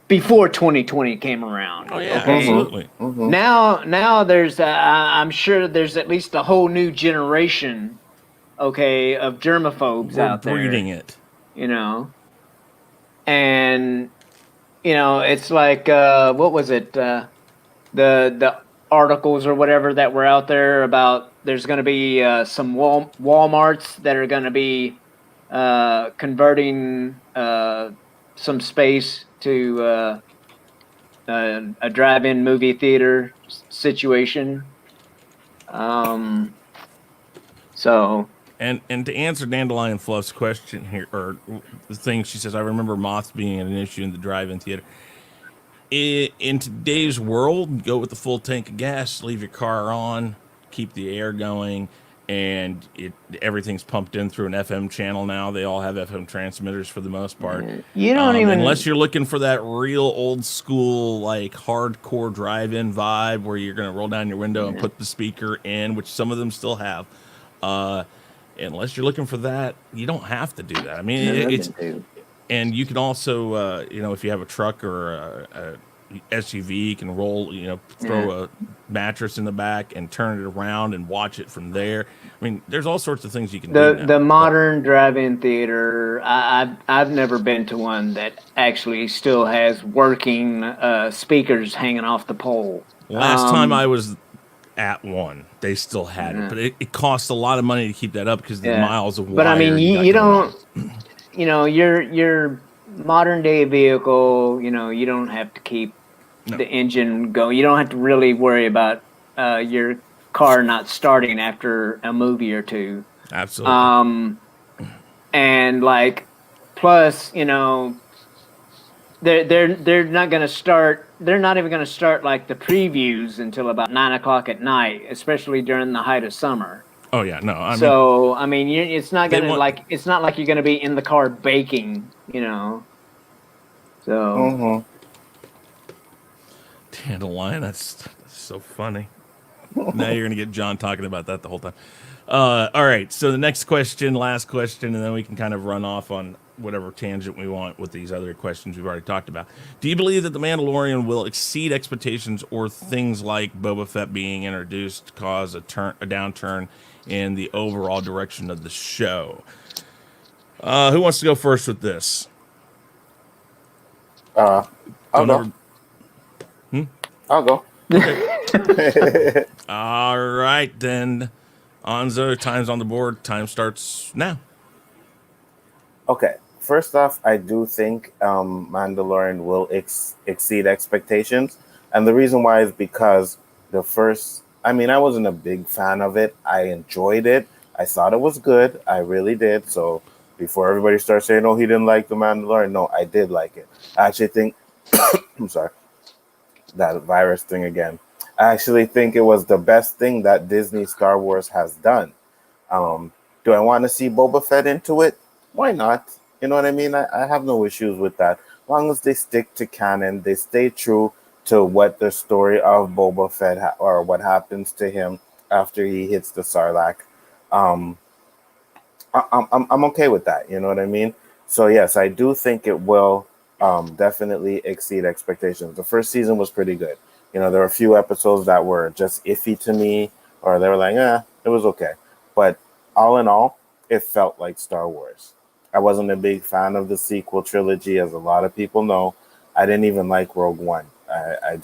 before 2020 came around. Oh yeah, absolutely. Now there's I'm sure there's at least a whole new generation, of germaphobes out there. Breeding it. You know, and you know, it's like what was it? The articles or whatever that were out there about there's going to be some Walmarts that are going to be converting some space to a drive-in movie theater situation. So. And to answer Dandelion Fluff's question here, or the thing she says, I remember moths being an issue in the drive-in theater. In today's world, go with the full tank of gas, leave your car on, keep the air going, and everything's pumped in through an FM channel now. They all have FM transmitters for the most part. You don't unless you're looking for that real old school, like hardcore drive-in vibe where you're going to roll down your window and put the speaker in, which some of them still have. Unless you're looking for that, you don't have to do that. I mean, and you can also, you know, if you have a truck or a SUV, you can roll, you know, throw a mattress in the back and turn it around and watch it from there. I mean, there's all sorts of things you can do now. The modern drive-in theater, I've never been to one that actually still has working speakers hanging off the pole. Last time I was at one, they still had it, but it costs a lot of money to keep that up because the miles of wire. But I mean, you don't, you know, your modern day vehicle, you know, you don't have to keep the engine going. You don't have to really worry about your car not starting after a movie or two. Absolutely. And like, plus, you know, they're not going to start. They're not even going to start like the previews until about 9 o'clock at night, especially during the height of summer. Oh yeah, no. I mean, it's not gonna it's not like you're gonna be in the car baking, you know. So. Dandelion, that's so funny. Now you're gonna get John talking about that the whole time. All right, so the next question, last question, and then we can kind of run off on whatever tangent we want with these other questions we've already talked about. Do you believe that The Mandalorian will exceed expectations, or things like Boba Fett being introduced cause a downturn in the overall direction of the show? Who wants to go first with this? I'll go. I'll go. Okay. All right, then. Anzo, time's on the board. Time starts now. Okay. First off, I do think Mandalorian will exceed expectations. And the reason why is because I wasn't a big fan of it. I enjoyed it. I thought it was good. I really did. So before everybody starts saying, oh, he didn't like The Mandalorian, no, I did like it. I actually think, I'm sorry, that virus thing again. I actually think it was the best thing that Disney Star Wars has done. Do I want to see Boba Fett into it? Why not? You know what I mean? I have no issues with that. As long as they stick to canon, they stay true to what the story of Boba Fett or what happens to him after he hits the Sarlacc. Um, I'm okay with that. You know what I mean? So yes, I do think it will definitely exceed expectations. The first season was pretty good. You know, there were a few episodes that were just iffy to me, or they were like, it was okay. But all in all, it felt like Star Wars. I wasn't a big fan of the sequel trilogy, as a lot of people know. I didn't even like Rogue One. I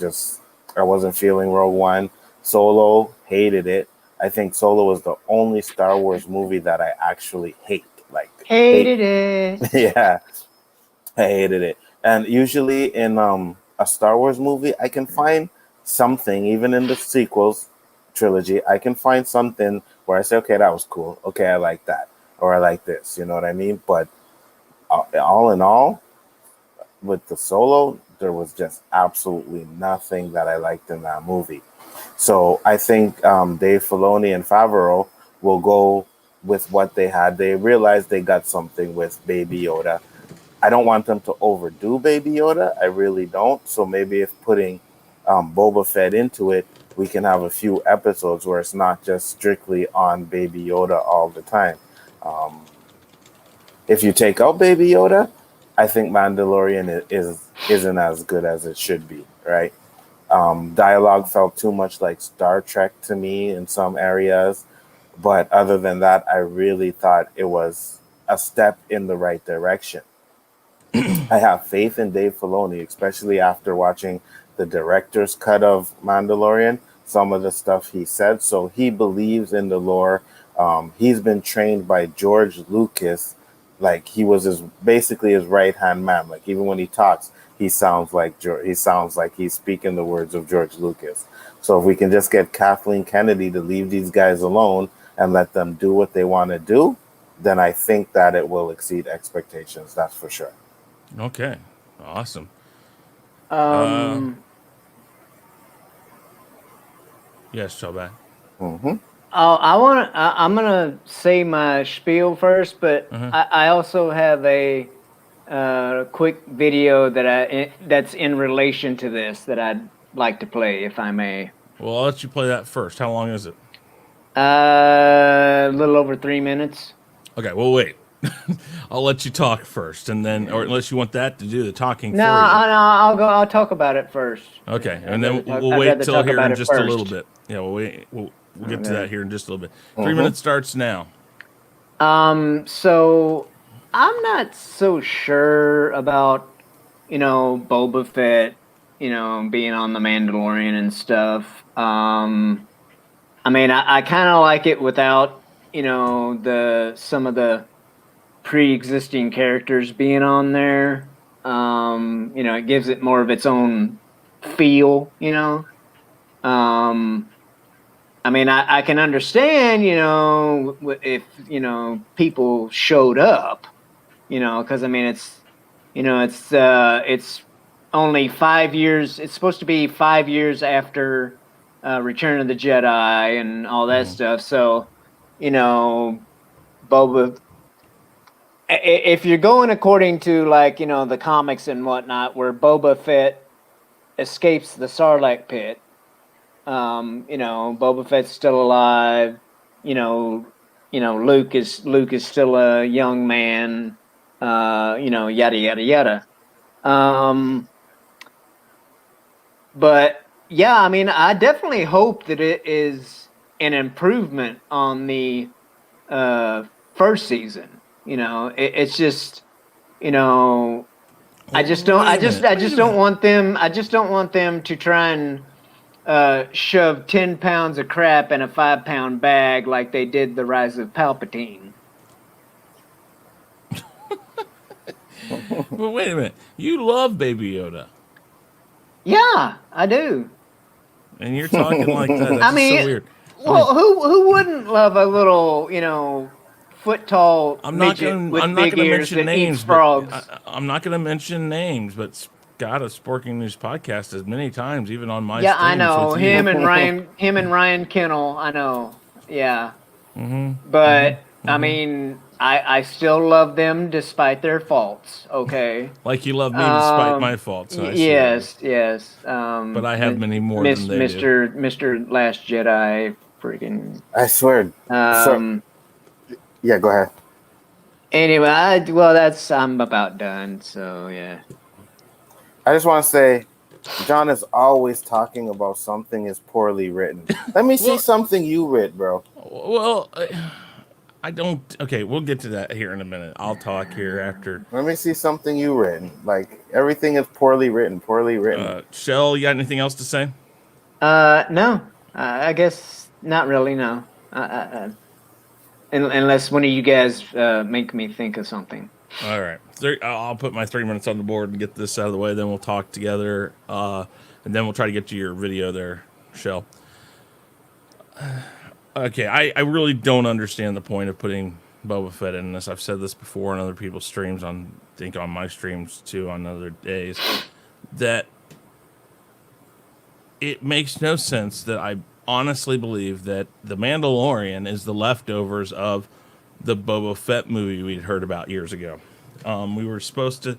wasn't feeling Rogue One. Solo, hated it. I think Solo was the only Star Wars movie that I actually hate. Like Hated it. Yeah, I hated it. And usually in a Star Wars movie, I can find something, even in the sequels trilogy, I can find something where I say, okay, that was cool. Okay, I like that. Or I like this. You know what I mean? But all in all, with the Solo, there was just absolutely nothing that I liked in that movie. So I think Dave Filoni and Favreau will go with what they had. They realized they got something with Baby Yoda. I don't want them to overdo Baby Yoda. I really don't. So maybe if putting Boba Fett into it, we can have a few episodes where it's not just strictly on Baby Yoda all the time. If you take out Baby Yoda, I think Mandalorian isn't as good as it should be, right? Dialogue felt too much like Star Trek to me in some areas. But other than that, I really thought it was a step in the right direction. I have faith in Dave Filoni, especially after watching the director's cut of Mandalorian, some of the stuff he said. So he believes in the lore. He's been trained by George Lucas, like he was basically his right-hand man. Like even when he talks, he sounds like he's speaking the words of George Lucas. So if we can just get Kathleen Kennedy to leave these guys alone and let them do what they want to do, then I think that it will exceed expectations. That's for sure. Okay, awesome. Yes, Chaubat. I'm gonna say my spiel first, but I also have a quick video that's in relation to this that I'd like to play, if I may. Well, I'll let you play that first. How long is it? A little over 3 minutes. Okay, well, wait. I'll let you talk first, and then, or unless you want that to do the talking for you. I'll talk about it first. Okay, and then we'll wait till here in just a little bit. Yeah, we'll get to that here in just a little bit. 3 minutes starts now. So I'm not so sure about, Boba Fett, being on the Mandalorian and stuff. I mean, I kind of like it without, some of the pre-existing characters being on there. It gives it more of its own feel, I mean, I can understand, if, people showed up, because I mean, it's only 5 years. It's supposed to be 5 years after Return of the Jedi and all that stuff. So, Boba, if you're going according to the comics and whatnot, where Boba Fett escapes the Sarlacc pit, Boba Fett's still alive. Luke is still a young man. Yada yada yada. But yeah, I mean, I definitely hope that it is an improvement on the first season. It's just, I just don't want them to try and shove 10 pounds of crap in a 5-pound bag like they did the Rise of Palpatine. Well, wait a minute. You love Baby Yoda. Yeah, I do. And you're talking like that. That's so weird. Well, who wouldn't love a little, foot-tall midget with big ears that eats frogs? I'm not going to mention names, but Scott of Sporking News Podcast has many times, even on my I know him and Ryan Kennel. I know, yeah. But I mean, I still love them despite their faults. Okay, like you love me despite my faults. Yes. But I have many more than they do. Mr. Last Jedi freaking. I swear. Yeah, go ahead. Anyway, I'm about done. So yeah. I just want to say, John is always talking about something is poorly written. Let me see something you read, bro. Well, I don't. Okay, we'll get to that here in a minute. I'll talk here after. Let me see something you written. Like everything is poorly written. Shell, you got anything else to say? No. I guess not really. No. Unless one of you guys make me think of something. All right. I'll put my 3 minutes on the board and get this out of the way. Then we'll talk together. And then we'll try to get to your video there, Shell. Okay, I really don't understand the point of putting Boba Fett in this. I've said this before on other people's streams, I think on my streams too on other days, that it makes no sense that I honestly believe that The Mandalorian is the leftovers of the Boba Fett movie we'd heard about years ago. We were supposed to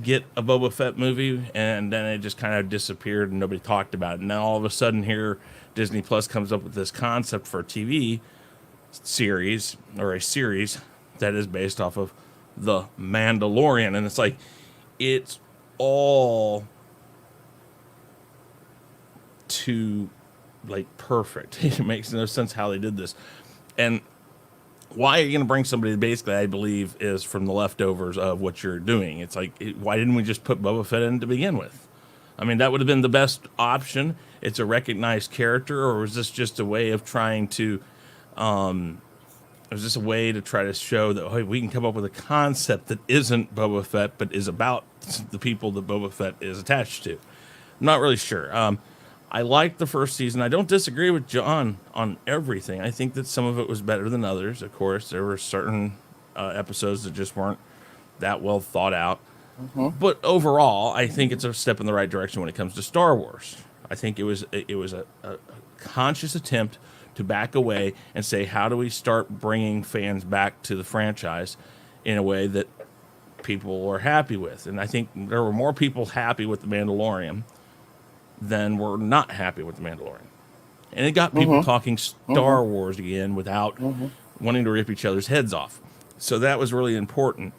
get a Boba Fett movie, and then it just kind of disappeared and nobody talked about it. And now all of a sudden here, Disney Plus comes up with this concept for a TV series, or a series that is based off of The Mandalorian. And it's like, it's all too, like, perfect. It makes no sense how they did this. And why are you going to bring somebody that basically, I believe, is from the leftovers of what you're doing? It's like, why didn't we just put Boba Fett in to begin with? I mean, that would have been the best option. It's a recognized character, or was this just a way of trying to, was this a way to try to show that, hey, we can come up with a concept that isn't Boba Fett, but is about the people that Boba Fett is attached to? I'm not really sure. I liked the first season. I don't disagree with John on everything. I think that some of it was better than others. Of course, there were certain episodes that just weren't that well thought out. Mm-hmm. But overall, I think it's a step in the right direction when it comes to Star Wars. I think it was a conscious attempt to back away and say, how do we start bringing fans back to the franchise in a way that people are happy with? And I think there were more people happy with The Mandalorian than were not happy with The Mandalorian. And it got people talking Star Wars again without wanting to rip each other's heads off. So that was really important.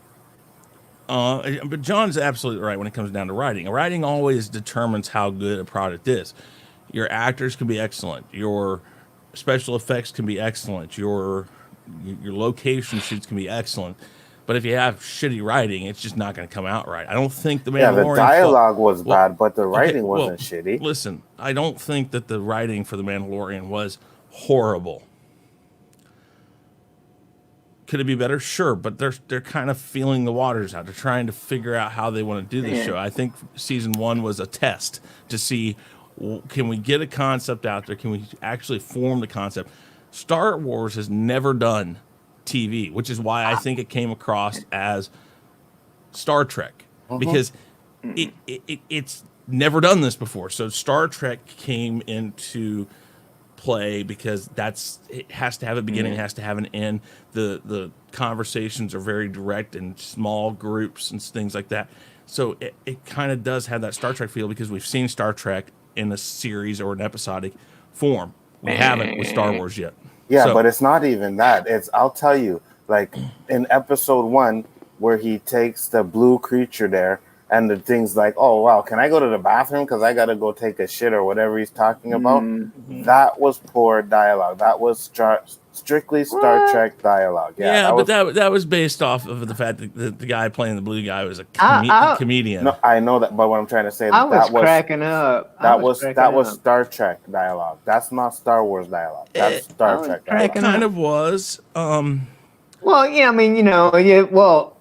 But John's absolutely right when it comes down to writing. Writing always determines how good a product is. Your actors can be excellent. Your special effects can be excellent. Your location shoots can be excellent. But if you have shitty writing, it's just not going to come out right. I don't think The Mandalorian... Yeah, the dialogue was bad, but the writing wasn't shitty. Listen, I don't think that the writing for The Mandalorian was horrible. Could it be better? Sure, but they're kind of feeling the waters out. They're trying to figure out how they want to do this show. I think season 1 was a test to see, can we get a concept out there? Can we actually form the concept? Star Wars has never done TV, which is why I think it came across as Star Trek, because it's never done this before. So Star Trek came into play because it has to have a beginning, it has to have an end. The conversations are very direct in small groups and things like that. So it kind of does have that Star Trek feel, because we've seen Star Trek in a series or an episodic form. We haven't with Star Wars yet. Yeah, but it's not even that. I'll tell you, like in episode 1, where he takes the blue creature there, and the thing's like, oh, wow, can I go to the bathroom? Because I got to go take a shit or whatever he's talking about. Mm-hmm. That was poor dialogue. That was strictly Star Trek dialogue. Yeah, but that was based off of the fact that the guy playing the blue guy was a comedian. No, I know that, but what I'm trying to say I was cracking up. That was Star Trek dialogue. That's not Star Wars dialogue. That's Star Trek dialogue. It kind of was. Well, yeah, I mean,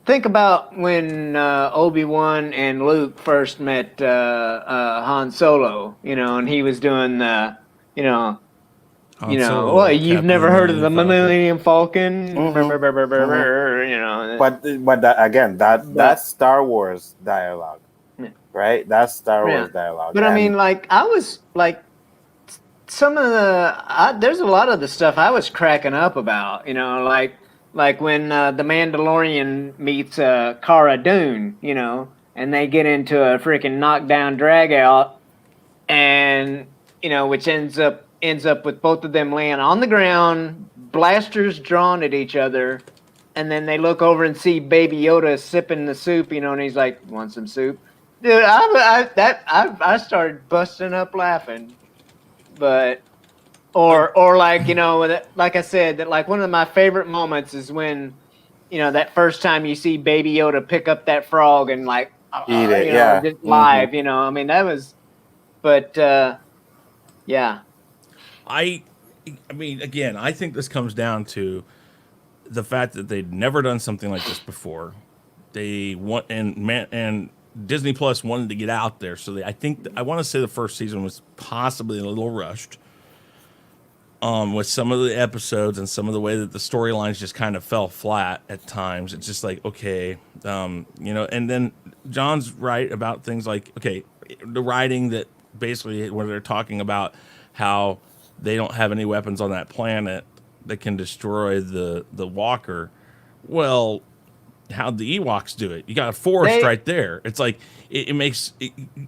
think about when Obi-Wan and Luke first met Han Solo, and he was doing the, you've never heard of the Millennium Falcon, But that's Star Wars dialogue, right? That's Star Wars dialogue. But I mean, I was some of there's a lot of the stuff I was cracking up about, like when the Mandalorian meets Cara Dune, and they get into a freaking knockdown drag out, and which ends up ends up with both of them laying on the ground, blasters drawn at each other, and then they look over and see Baby Yoda sipping the soup, you know, and he's like, "Want some soup?" Dude, I started busting up laughing, but or like, you know, like I said, that like one of my favorite moments is when, you know, that first time you see Baby Yoda pick up that frog and like Eat it, you know, yeah. just live, you know. I mean, that was, but yeah. I mean, again, I think this comes down to the fact that they'd never done something like this before. They want and Disney Plus wanted to get out there, so I think I want to say the first season was possibly a little rushed. With some of the episodes and some of the way that the storylines just kind of fell flat at times. It's just like, okay, you know, and then John's right about things like, okay, the writing that basically where they're talking about how they don't have any weapons on that planet that can destroy the walker. Well, how'd the Ewoks do it? You got a forest right there. It's like, it makes,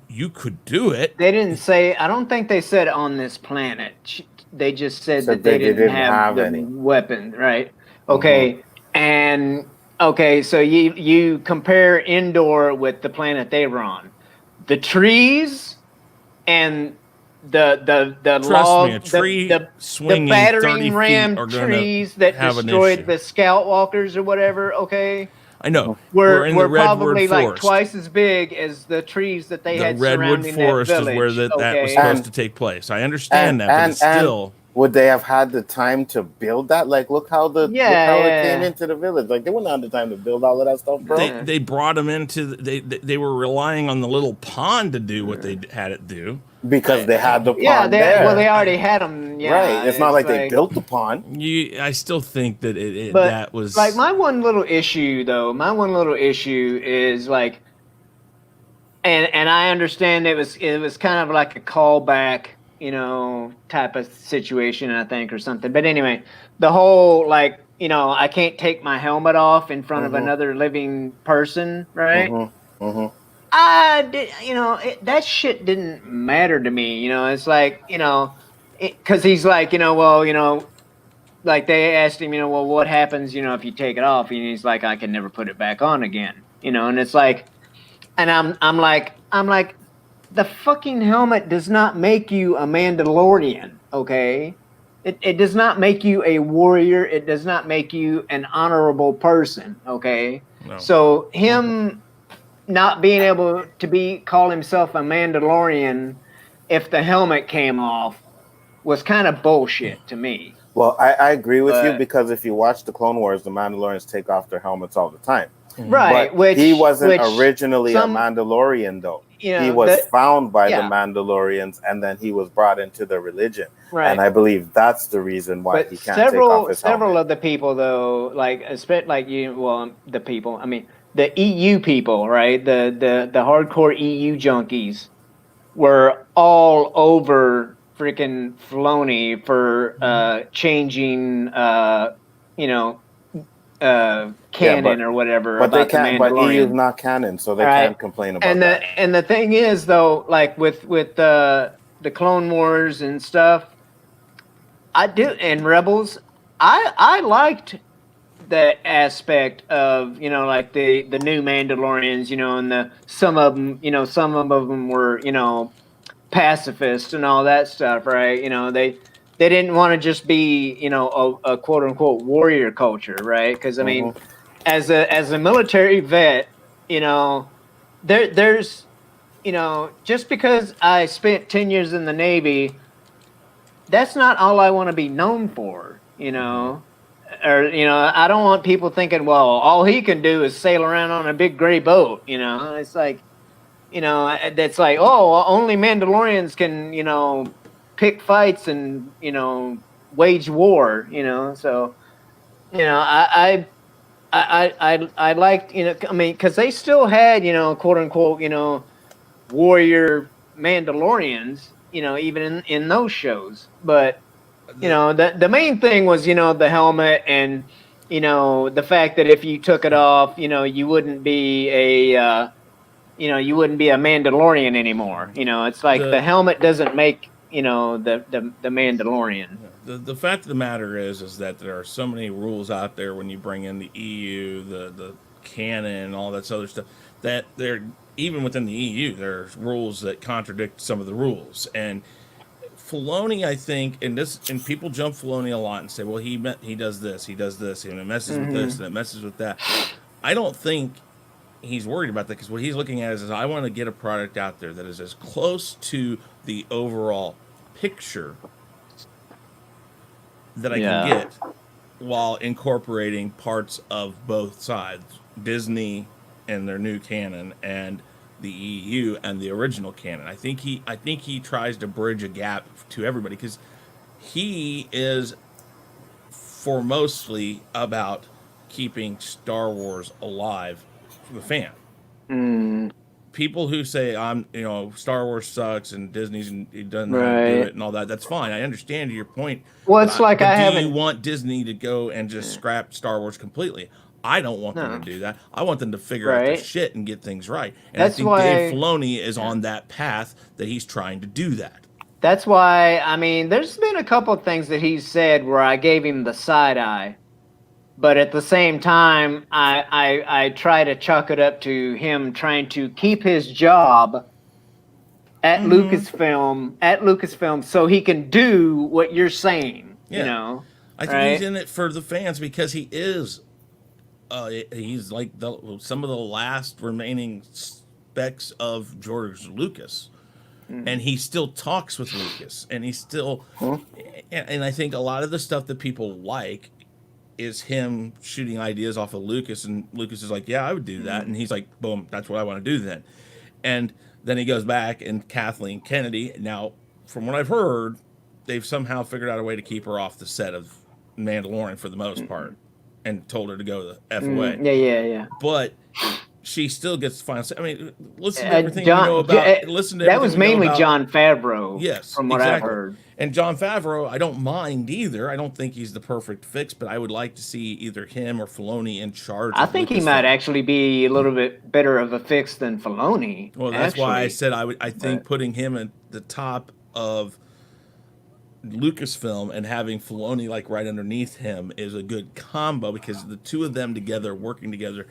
you could do it. They didn't say, I don't think they said on this planet. They just said that they didn't have the any weapon, right? Okay, and okay, so you compare Endor with the planet they were on. The trees and the Trust log, me, a tree the battering ram trees that destroyed the Scout Walkers or whatever. Okay, I know. We're in the probably like twice as big as the trees that they had surrounding that village. The redwood forest is where that was supposed to take place. I understand that, but still. Would they have had the time to build that? Like, look how it came into the village. Like, they wouldn't have the time to build all of that stuff, bro. They brought them into. They were relying on the little pond to do what they had it do. Because they had the pond there. Well, they already had them. Yeah, right. It's not like they built the pond. I still think that that was like my one little issue, though. My one little issue is like, and I understand it was kind of like a callback, you know, type of situation, I think, or something. But anyway, the whole like, you know, I can't take my helmet off in front of another living person, right? I did, you know, that shit didn't matter to me. You know, it's like, you know, because he's like, you know, well, you know, like they asked him, you know, well, what happens, you know, if you take it off? And he's like, I can never put it back on again. You know, and it's like, and I'm like, the fucking helmet does not make you a Mandalorian, okay? It does not make you a warrior. It does not make you an honorable person, okay? No. So him not being able to call himself a Mandalorian if the helmet came off was kind of bullshit to me. Well, I agree with you, because if you watch the Clone Wars, the Mandalorians take off their helmets all the time. Right. But he wasn't originally a Mandalorian, though. You know, he was found by the Mandalorians, and then he was brought into the religion. Right. And I believe that's the reason why he can't take off his helmet. Several of the people, though, like the people, I mean, the EU people, right? The hardcore EU junkies were all over freaking Filoni for changing, you know, canon or whatever. But they can't. But EU is not canon, so they can't complain about that. And the thing is, though, like with the Clone Wars and stuff, and Rebels, I liked that aspect of, you know, like the new Mandalorians, you know, and some of them were, you know, pacifists and all that stuff, right? You know, they didn't want to just be, you know, a quote unquote warrior culture, right? Because I mean, as a military vet, you know, there's, you know, just because I spent 10 years in the Navy, that's not all I want to be known for, you know. Or, you know, I don't want people thinking, well, all he can do is sail around on a big gray boat, you know. It's like, you know, that's like, oh, only Mandalorians can, you know, pick fights and, you know, wage war, you know. So, you know, I liked, you know, I mean, because they still had, you know, quote unquote, you know, warrior Mandalorians, you know, even in those shows. But, you know, the main thing was, you know, the helmet and, you know, the fact that if you took it off, you know, you wouldn't be a Mandalorian anymore. You know, it's like the helmet doesn't make the Mandalorian. The fact of the matter is that there are so many rules out there when you bring in the EU, the canon, and all that other stuff, that they're even within the EU, there's rules that contradict some of the rules. And Filoni, I think, and people jump Filoni a lot and say, well, he does this, and it messes with this, and it messes with that. I don't think he's worried about that, because what he's looking at is I want to get a product out there that is as close to the overall picture that I can get while incorporating parts of both sides, Disney and their new canon, and the EU and the original canon. I think he tries to bridge a gap to everybody, because he is foremostly about keeping Star Wars alive for the fan. People who say Star Wars sucks and Disney's he doesn't know how to do it and all that, that's fine. I understand your point. Well, it's like do you want Disney to go and just scrap Star Wars completely? I don't want them to do that. I want them to figure out their shit and get things right. And that's I think why Dave Filoni is on that path, that he's trying to do that. That's why, I mean, there's been a couple of things that he's said where I gave him the side eye. But at the same time, I try to chalk it up to him trying to keep his job at Lucasfilm so he can do what you're saying, I think he's in it for the fans, because he is he's like some of the last remaining specks of George Lucas. And he still talks with Lucas, and he's still and I think a lot of the stuff that people like is him shooting ideas off of Lucas, and Lucas is like, yeah, I would do that. And he's like, boom, that's what I want to do then. And then he goes back, and Kathleen Kennedy, now, from what I've heard, they've somehow figured out a way to keep her off the set of Mandalorian for the most part, and told her to go the F away. Yeah. But she still gets the final say. I mean, listen to everything you know about. Listen to that was mainly Jon Favreau. Yes, from what I've heard. And Jon Favreau, I don't mind either. I don't think he's the perfect fix, but I would like to see either him or Filoni in charge. I think he might actually be a little bit better of a fix than Filoni. Well, that's why I said I think putting him at the top of Lucasfilm and having Filoni like right underneath him is a good combo, because the two of them together, working together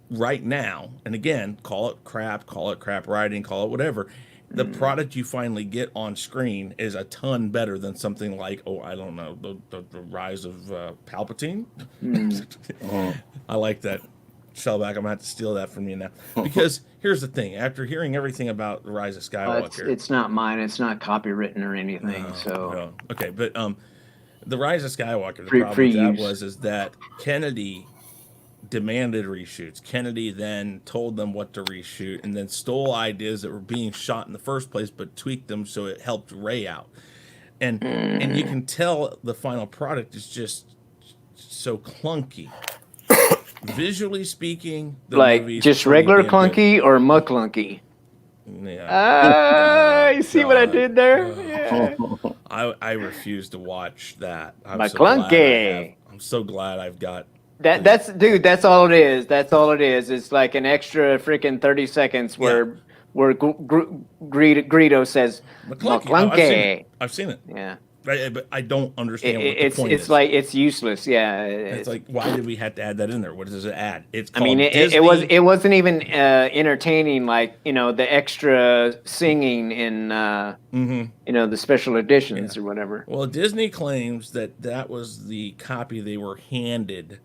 right now, and again, call it crap writing, call it whatever, the product you finally get on screen is a ton better than something like, I don't know, the Rise of Palpatine. I like that. Shellback, I'm going to have to steal that from you now. Because here's the thing. After hearing everything about the Rise of Skywalker... it's not mine. It's not copywritten or anything. No. Okay, but the Rise of Skywalker, the problem with that is that Kennedy demanded reshoots. Kennedy then told them what to reshoot, and then stole ideas that were being shot in the first place, but tweaked them so it helped Rey out. And you can tell the final product is just so clunky. Visually speaking, the movie's just regular clunky or McClunky. Yeah. You see what I did there? Yeah. I refuse to watch that. McClunky. I'm so glad I've got. That's all it is. That's all it is. It's like an extra freaking 30 seconds where Greedo says McClunky. I've seen it. Yeah. But I don't understand what the point is. It's like it's useless. Yeah. It's like, why did we have to add that in there? What does it add? It's called it wasn't even entertaining, like, the extra singing in the special editions or whatever. Well, Disney claims that was the copy they were handed.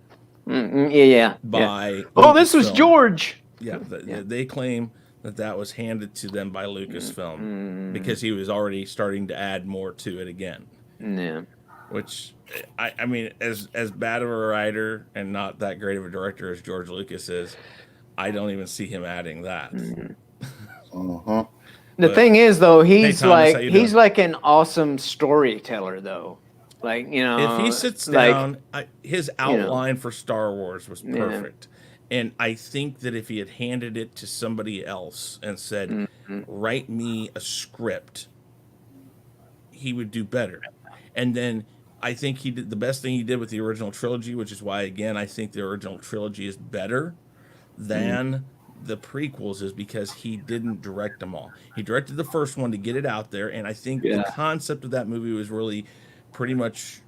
By this was George. They claim that was handed to them by Lucasfilm because he was already starting to add more to it again. Yeah. Which, I mean, as bad of a writer and not that great of a director as George Lucas is, I don't even see him adding that. The thing is, though, he's like an awesome storyteller, though. Like, if he sits down, his outline for Star Wars was perfect. And I think that if he had handed it to somebody else and said, write me a script, he would do better. And then I think he did the best thing he did with the original trilogy, which is why, again, I think the original trilogy is better than the prequels is because he didn't direct them all. He directed the first one to get it out there, and I think the concept of that movie was really pretty much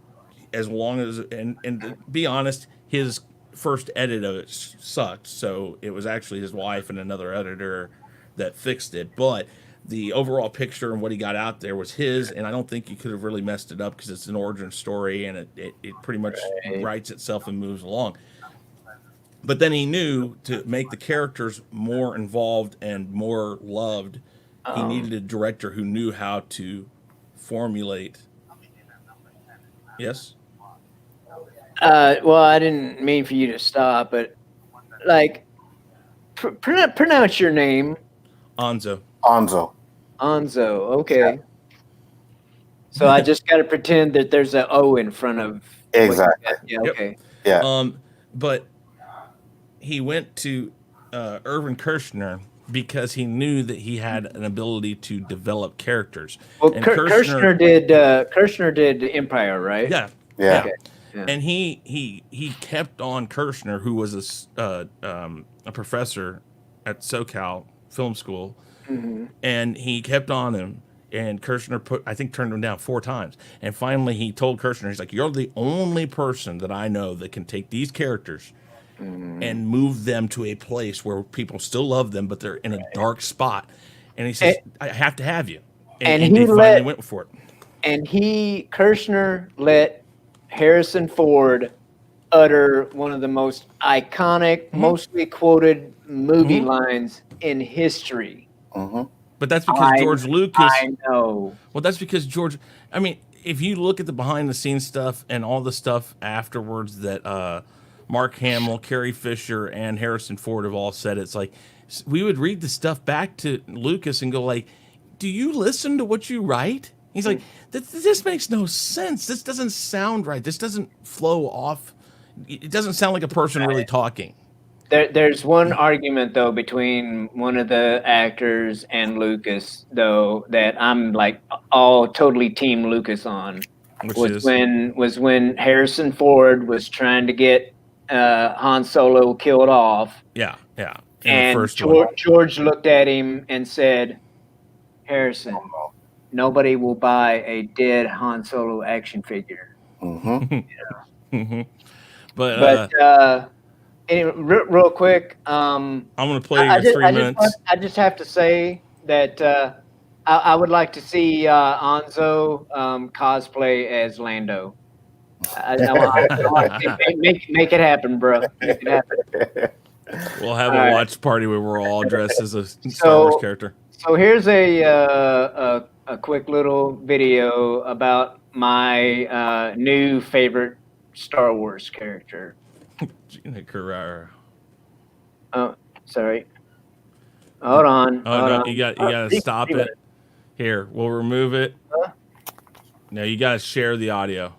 as long as and to be honest, his first edit of it sucked. So it was actually his wife and another editor that fixed it. But the overall picture and what he got out there was his, and I don't think you could have really messed it up because it's an origin story and it pretty much writes itself and moves along. But then he knew to make the characters more involved and more loved, he needed a director who knew how to formulate. Yes? Well, I didn't mean for you to stop, but like, pronounce your name. Anzo. Onzo. Okay. Yeah. So I just got to pretend that there's an O in front of. Exactly. Yeah. Okay. Yeah. But he went to Irvin Kershner because he knew that he had an ability to develop characters. Well, Kershner did Empire, right? Yeah. Yeah. Okay. Yeah. And he kept on Kershner, who was a professor at SoCal Film School, and he kept on him. And Kershner turned him down 4 times. And finally, he told Kershner, he's like, "You're the only person that I know that can take these characters and move them to a place where people still love them, but they're in a dark spot." And he says, "I have to have you." And he finally went for it. And Kershner let Harrison Ford utter one of the most iconic, mostly quoted movie lines in history. But that's because George Lucas. I know. Well, that's because George. I mean, if you look at the behind the scenes stuff and all the stuff afterwards that Mark Hamill, Carrie Fisher, and Harrison Ford have all said, it's like we would read the stuff back to Lucas and go like, "Do you listen to what you write?" He's like, "This makes no sense. This doesn't sound right. This doesn't flow off. It doesn't sound like a person really talking." There's one argument though between one of the actors and Lucas though that I'm like all totally team Lucas on. Was when Harrison Ford was trying to get Han Solo killed off. Yeah. And George looked at him and said, "Harrison, nobody will buy a dead Han Solo action figure." But anyway, real quick, I'm going to play your 3 minutes. I just have to say that I would like to see Anzo cosplay as Lando. Make it happen, bro. Make it happen. We'll have a watch party where we're all dressed as a Star Wars character. So here's a quick little video about my new favorite Star Wars character. Gina Carrera. Oh, sorry. Hold on. You got to stop it. Here, we'll remove it. Huh? No, you got to share the audio.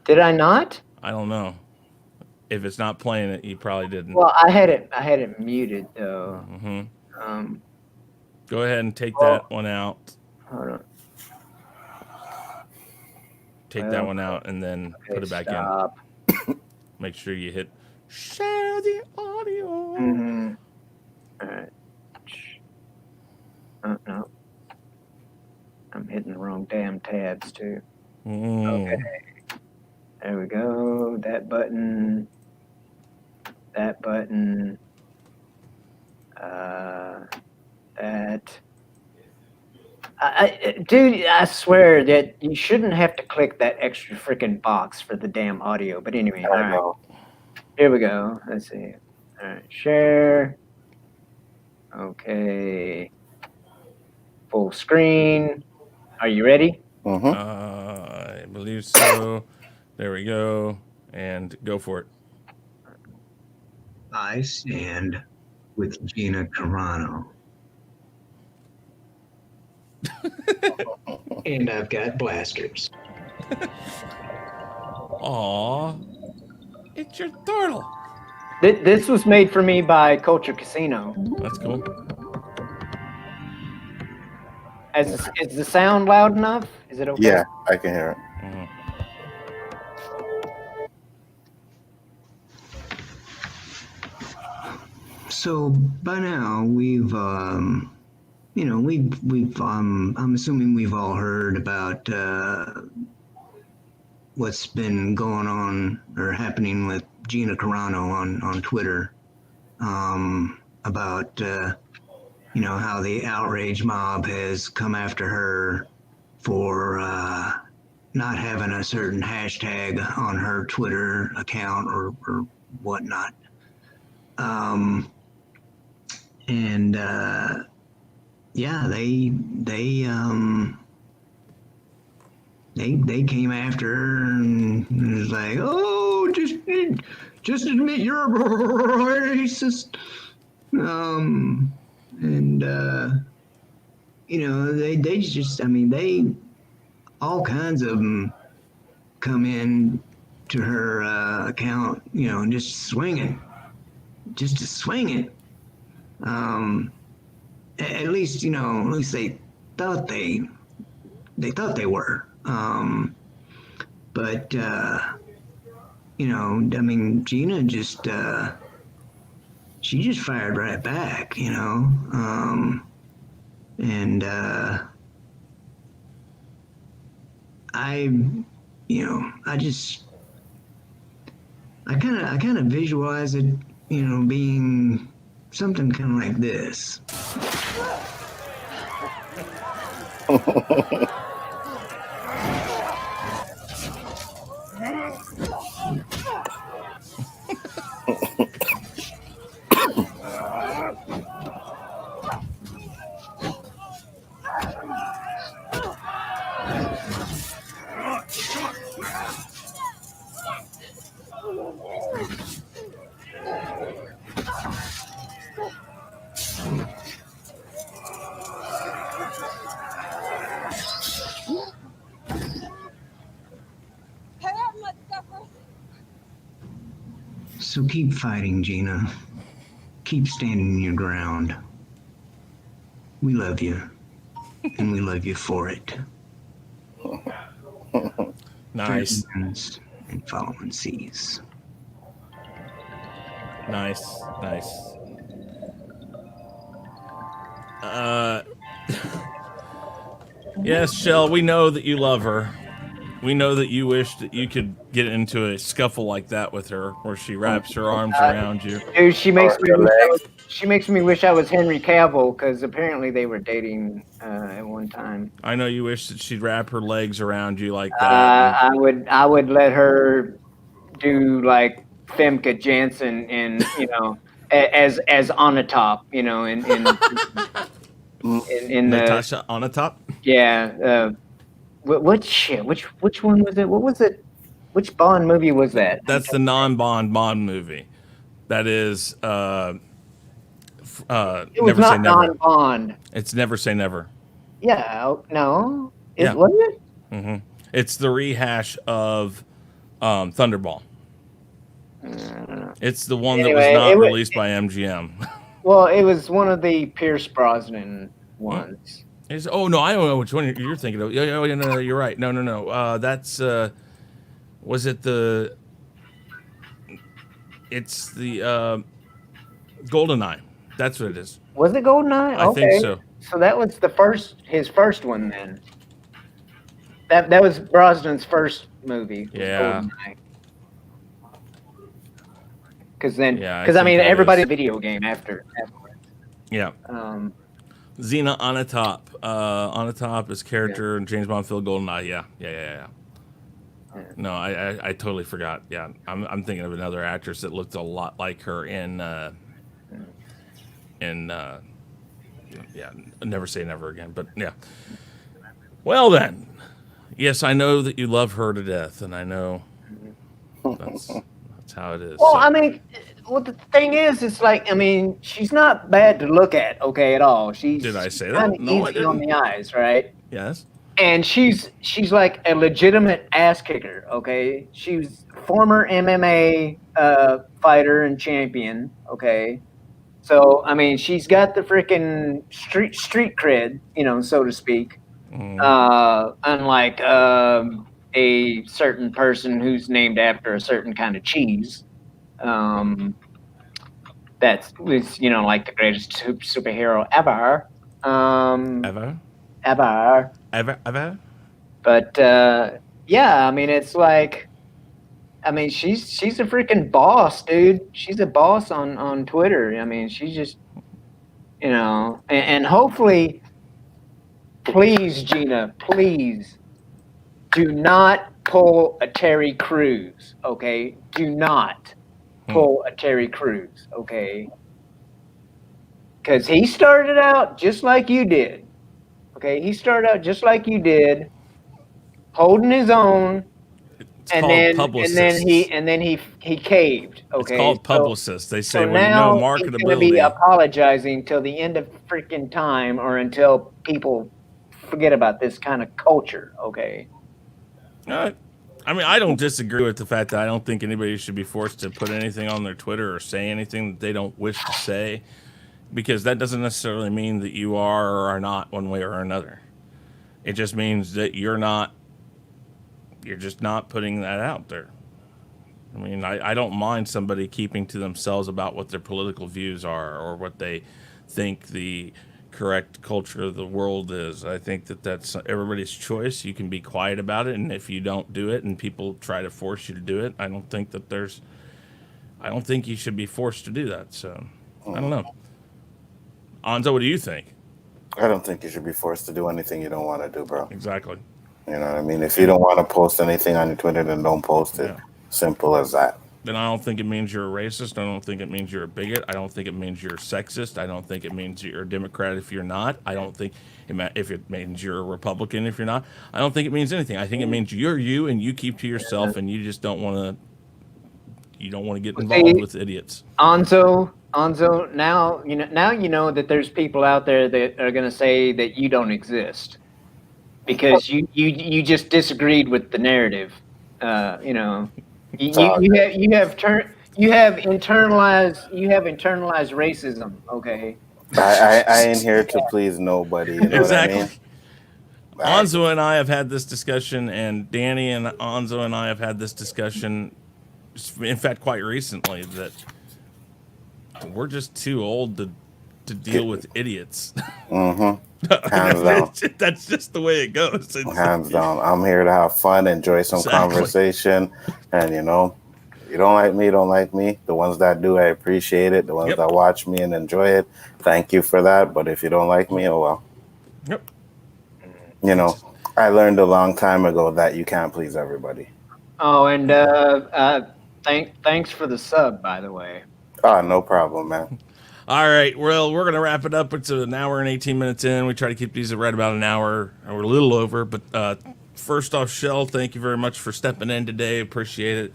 Did I not? I don't know. If it's not playing it, you probably didn't. Well, I had it muted though. Go ahead and take that one out. Hold on. Take that one out and then put it back in. Make sure you hit share the audio. All right. No. I'm hitting the wrong damn tabs too. Okay. There we go. That button. Dude, I swear that you shouldn't have to click that extra freaking box for the damn audio. But anyway, all right. Here we go. Let's see. All right, share. Okay. Full screen. Are you ready? I believe so. There we go. And go for it. I stand with Gina Carano. And I've got blasters. Aw. It's your turtle. This was made for me by Culture Casino. That's cool. Is the sound loud enough? Is it okay? Yeah, I can hear it. So by now we've I'm assuming we've all heard about what's been going on or happening with Gina Carano on Twitter, about how the outrage mob has come after her for not having a certain hashtag on her Twitter account or whatnot. And yeah, they came after her and it was like, oh, just admit you're a racist. And they just, I mean, they all kinds of them come in to her account, and just swing it, just to swing it. At least they thought they thought they were. But I mean, Gina just she just fired right back, and I kind of visualize it, being something kind of like this. So keep fighting, Gina. Keep standing your ground. We love you, and we love you for it. Nice. And following seas. Nice. Yes, Shell, we know that you love her. We know that you wish that you could get into a scuffle like that with her, where she wraps her arms around you. Dude, she makes me wish I was Henry Cavill, because apparently they were dating at one time. I know you wish that she'd wrap her legs around you like that. I would let her do like Femke Janssen and as on the top, in Natasha on the top. Yeah. Which one was it? What was it? Which Bond movie was that? That's the non-Bond movie. That is It was Never Say not Never. non-Bond. It's Never Say Never. Yeah. No. Yeah. Was it? Mm-hmm. It's the rehash of Thunderball. I don't know. It's the one that Anyway, was not released by MGM. Well, it was one of the Pierce Brosnan ones. Oh no, I don't know which one you're thinking of. No, you're right. No. That's was it the? It's the GoldenEye. That's what it is. Was it GoldenEye? I think so. So that was his first one then. That was Brosnan's first movie. Yeah. Because I mean, that everybody is. video game afterwards. Yeah. Xena Onatopp, his character in James Bond film GoldenEye. Yeah. No, I totally forgot. Yeah, I'm thinking of another actress that looked a lot like her in Never Say Never Again. But yeah. Well then, yes, I know that you love her to death, and I know that's how it is. Well, I mean, the thing is, it's like, I mean, she's not bad to look at, okay, at all. Did I say that? No, I easy on the eyes, right? Yes. And she's like a legitimate ass kicker, okay? She's former MMA fighter and champion, okay? So, I mean, she's got the freaking street cred, so to speak. Unlike a certain person who's named after a certain kind of cheese. that's was like the greatest superhero ever. Ever? Ever. Ever? But yeah, I mean, it's like, I mean, she's a freaking boss, dude. She's a boss on Twitter. I mean, she's just, and hopefully, please, Gina, please do not pull a Terry Crews, okay? Do not pull a Terry Crews, okay? Because he started out just like you did, okay? He started out just like you did, holding his own. It's called publicists. And then he caved. Okay, it's called publicists. They say, so well, now marketability. He's going to be apologizing till the end of freaking time, or until people forget about this kind of culture. Okay. I mean, I don't disagree with the fact that I don't think anybody should be forced to put anything on their Twitter or say anything that they don't wish to say, because that doesn't necessarily mean that you are or are not one way or another. It just means that you're just not putting that out there. I mean, I don't mind somebody keeping to themselves about what their political views are or what they think the correct culture of the world is. I think that that's everybody's choice. You can be quiet about it, and if you don't do it and people try to force you to do it, I don't think you should be forced to do that. So, I don't know. Nzo, what do you think? I don't think you should be forced to do anything you don't want to do, bro. Exactly. You know what I mean? If you don't want to post anything on your Twitter, then don't post it. Yeah. Simple as that. Then I don't think it means you're a racist. I don't think it means you're a bigot. I don't think it means you're sexist. I don't think it means you're a Democrat if you're not. I don't think if it means you're a Republican if you're not. I don't think it means anything. I think it means you're you, and you keep to yourself, and you just don't want to get involved with idiots. Anzo, now you know that there's people out there that are going to say that you don't exist because you just disagreed with the narrative. You have internalized racism. Okay. I ain't here to please nobody. You know Exactly. what I mean? Nzo and I have had this discussion, and Danny and Nzo and I have had this discussion, in fact, quite recently, that we're just too old to deal with idiots. Mm-hmm. Hands down. That's just the way it goes. Hands down. I'm here to have fun, enjoy some conversation, and you don't like me, don't like me. The ones that do, I appreciate it. The ones that watch me and enjoy it, thank you for that. But if you don't like me, oh well. Yep. I learned a long time ago that you can't please everybody. Oh, and thanks for the sub, by the way. Oh, no problem, man. All right, well, we're going to wrap it up. It's an hour and 18 minutes in. We try to keep these right about an hour. We're a little over, but first off, Shell, thank you very much for stepping in today. Appreciate it.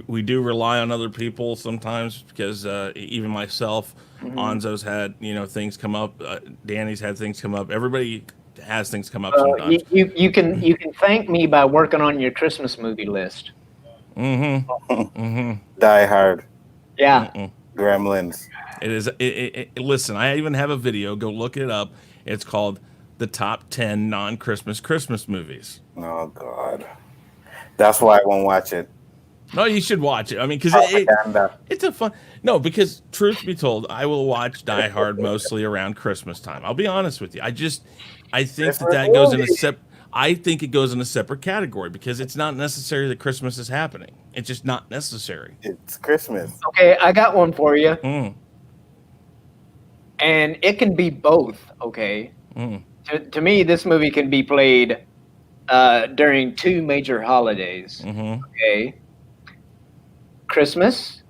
We do rely on other people sometimes because even myself, Anzo's had things come up. Danny's had things come up. Everybody has things come up sometimes. You can thank me by working on your Christmas movie list. Mm-hmm. Die Hard. Yeah. Gremlins. It is. Listen, I even have a video. Go look it up. It's called the top 10 non-Christmas Christmas movies. Oh God, that's why I won't watch it. No, you should watch it. I mean, because it's a fun. No, because truth be told, I will watch Die Hard mostly around Christmas time. I'll be honest with you. I think that goes in a I think it goes in a separate category because it's not necessary that Christmas is happening. It's just not necessary. It's Christmas. Okay, I got one for you. And it can be both, okay? To me, this movie can be played during two major holidays, okay? Christmas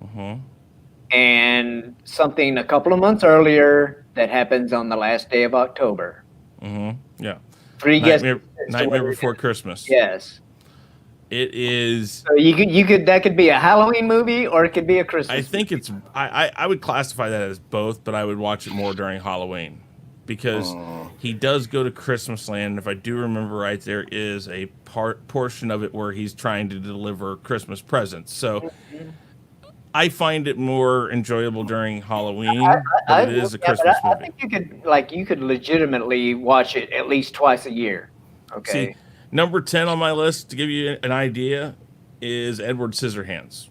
and something a couple of months earlier that happens on the last day of October. Yeah. Nightmare Before Christmas. Yes. It is. So you could that could be a Halloween movie or it could be a Christmas. I think it's. I would classify that as both, but I would watch it more during Halloween because he does go to Christmas Land. If I do remember right, there is a portion of it where he's trying to deliver Christmas presents. So I find it more enjoyable during Halloween, but it is a Christmas movie. I think you could legitimately watch it at least twice a year. Okay. See, number 10 on my list, to give you an idea, is Edward Scissorhands.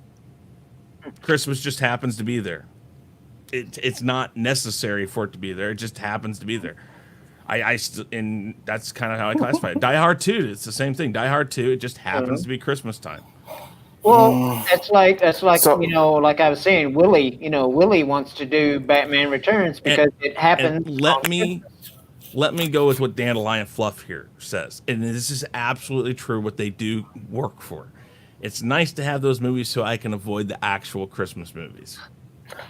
Christmas just happens to be there. it's not necessary for it to be there. It just happens to be there. And that's kind of how I classify it. Die Hard 2, it's the same thing. Die Hard 2, it just happens to be Christmas time. Well, that's like So- like I was saying, Willie wants to do Batman Returns because it happens. And let me go with what Dandelion Fluff here says. And this is absolutely true what they do work for. It's nice to have those movies so I can avoid the actual Christmas movies.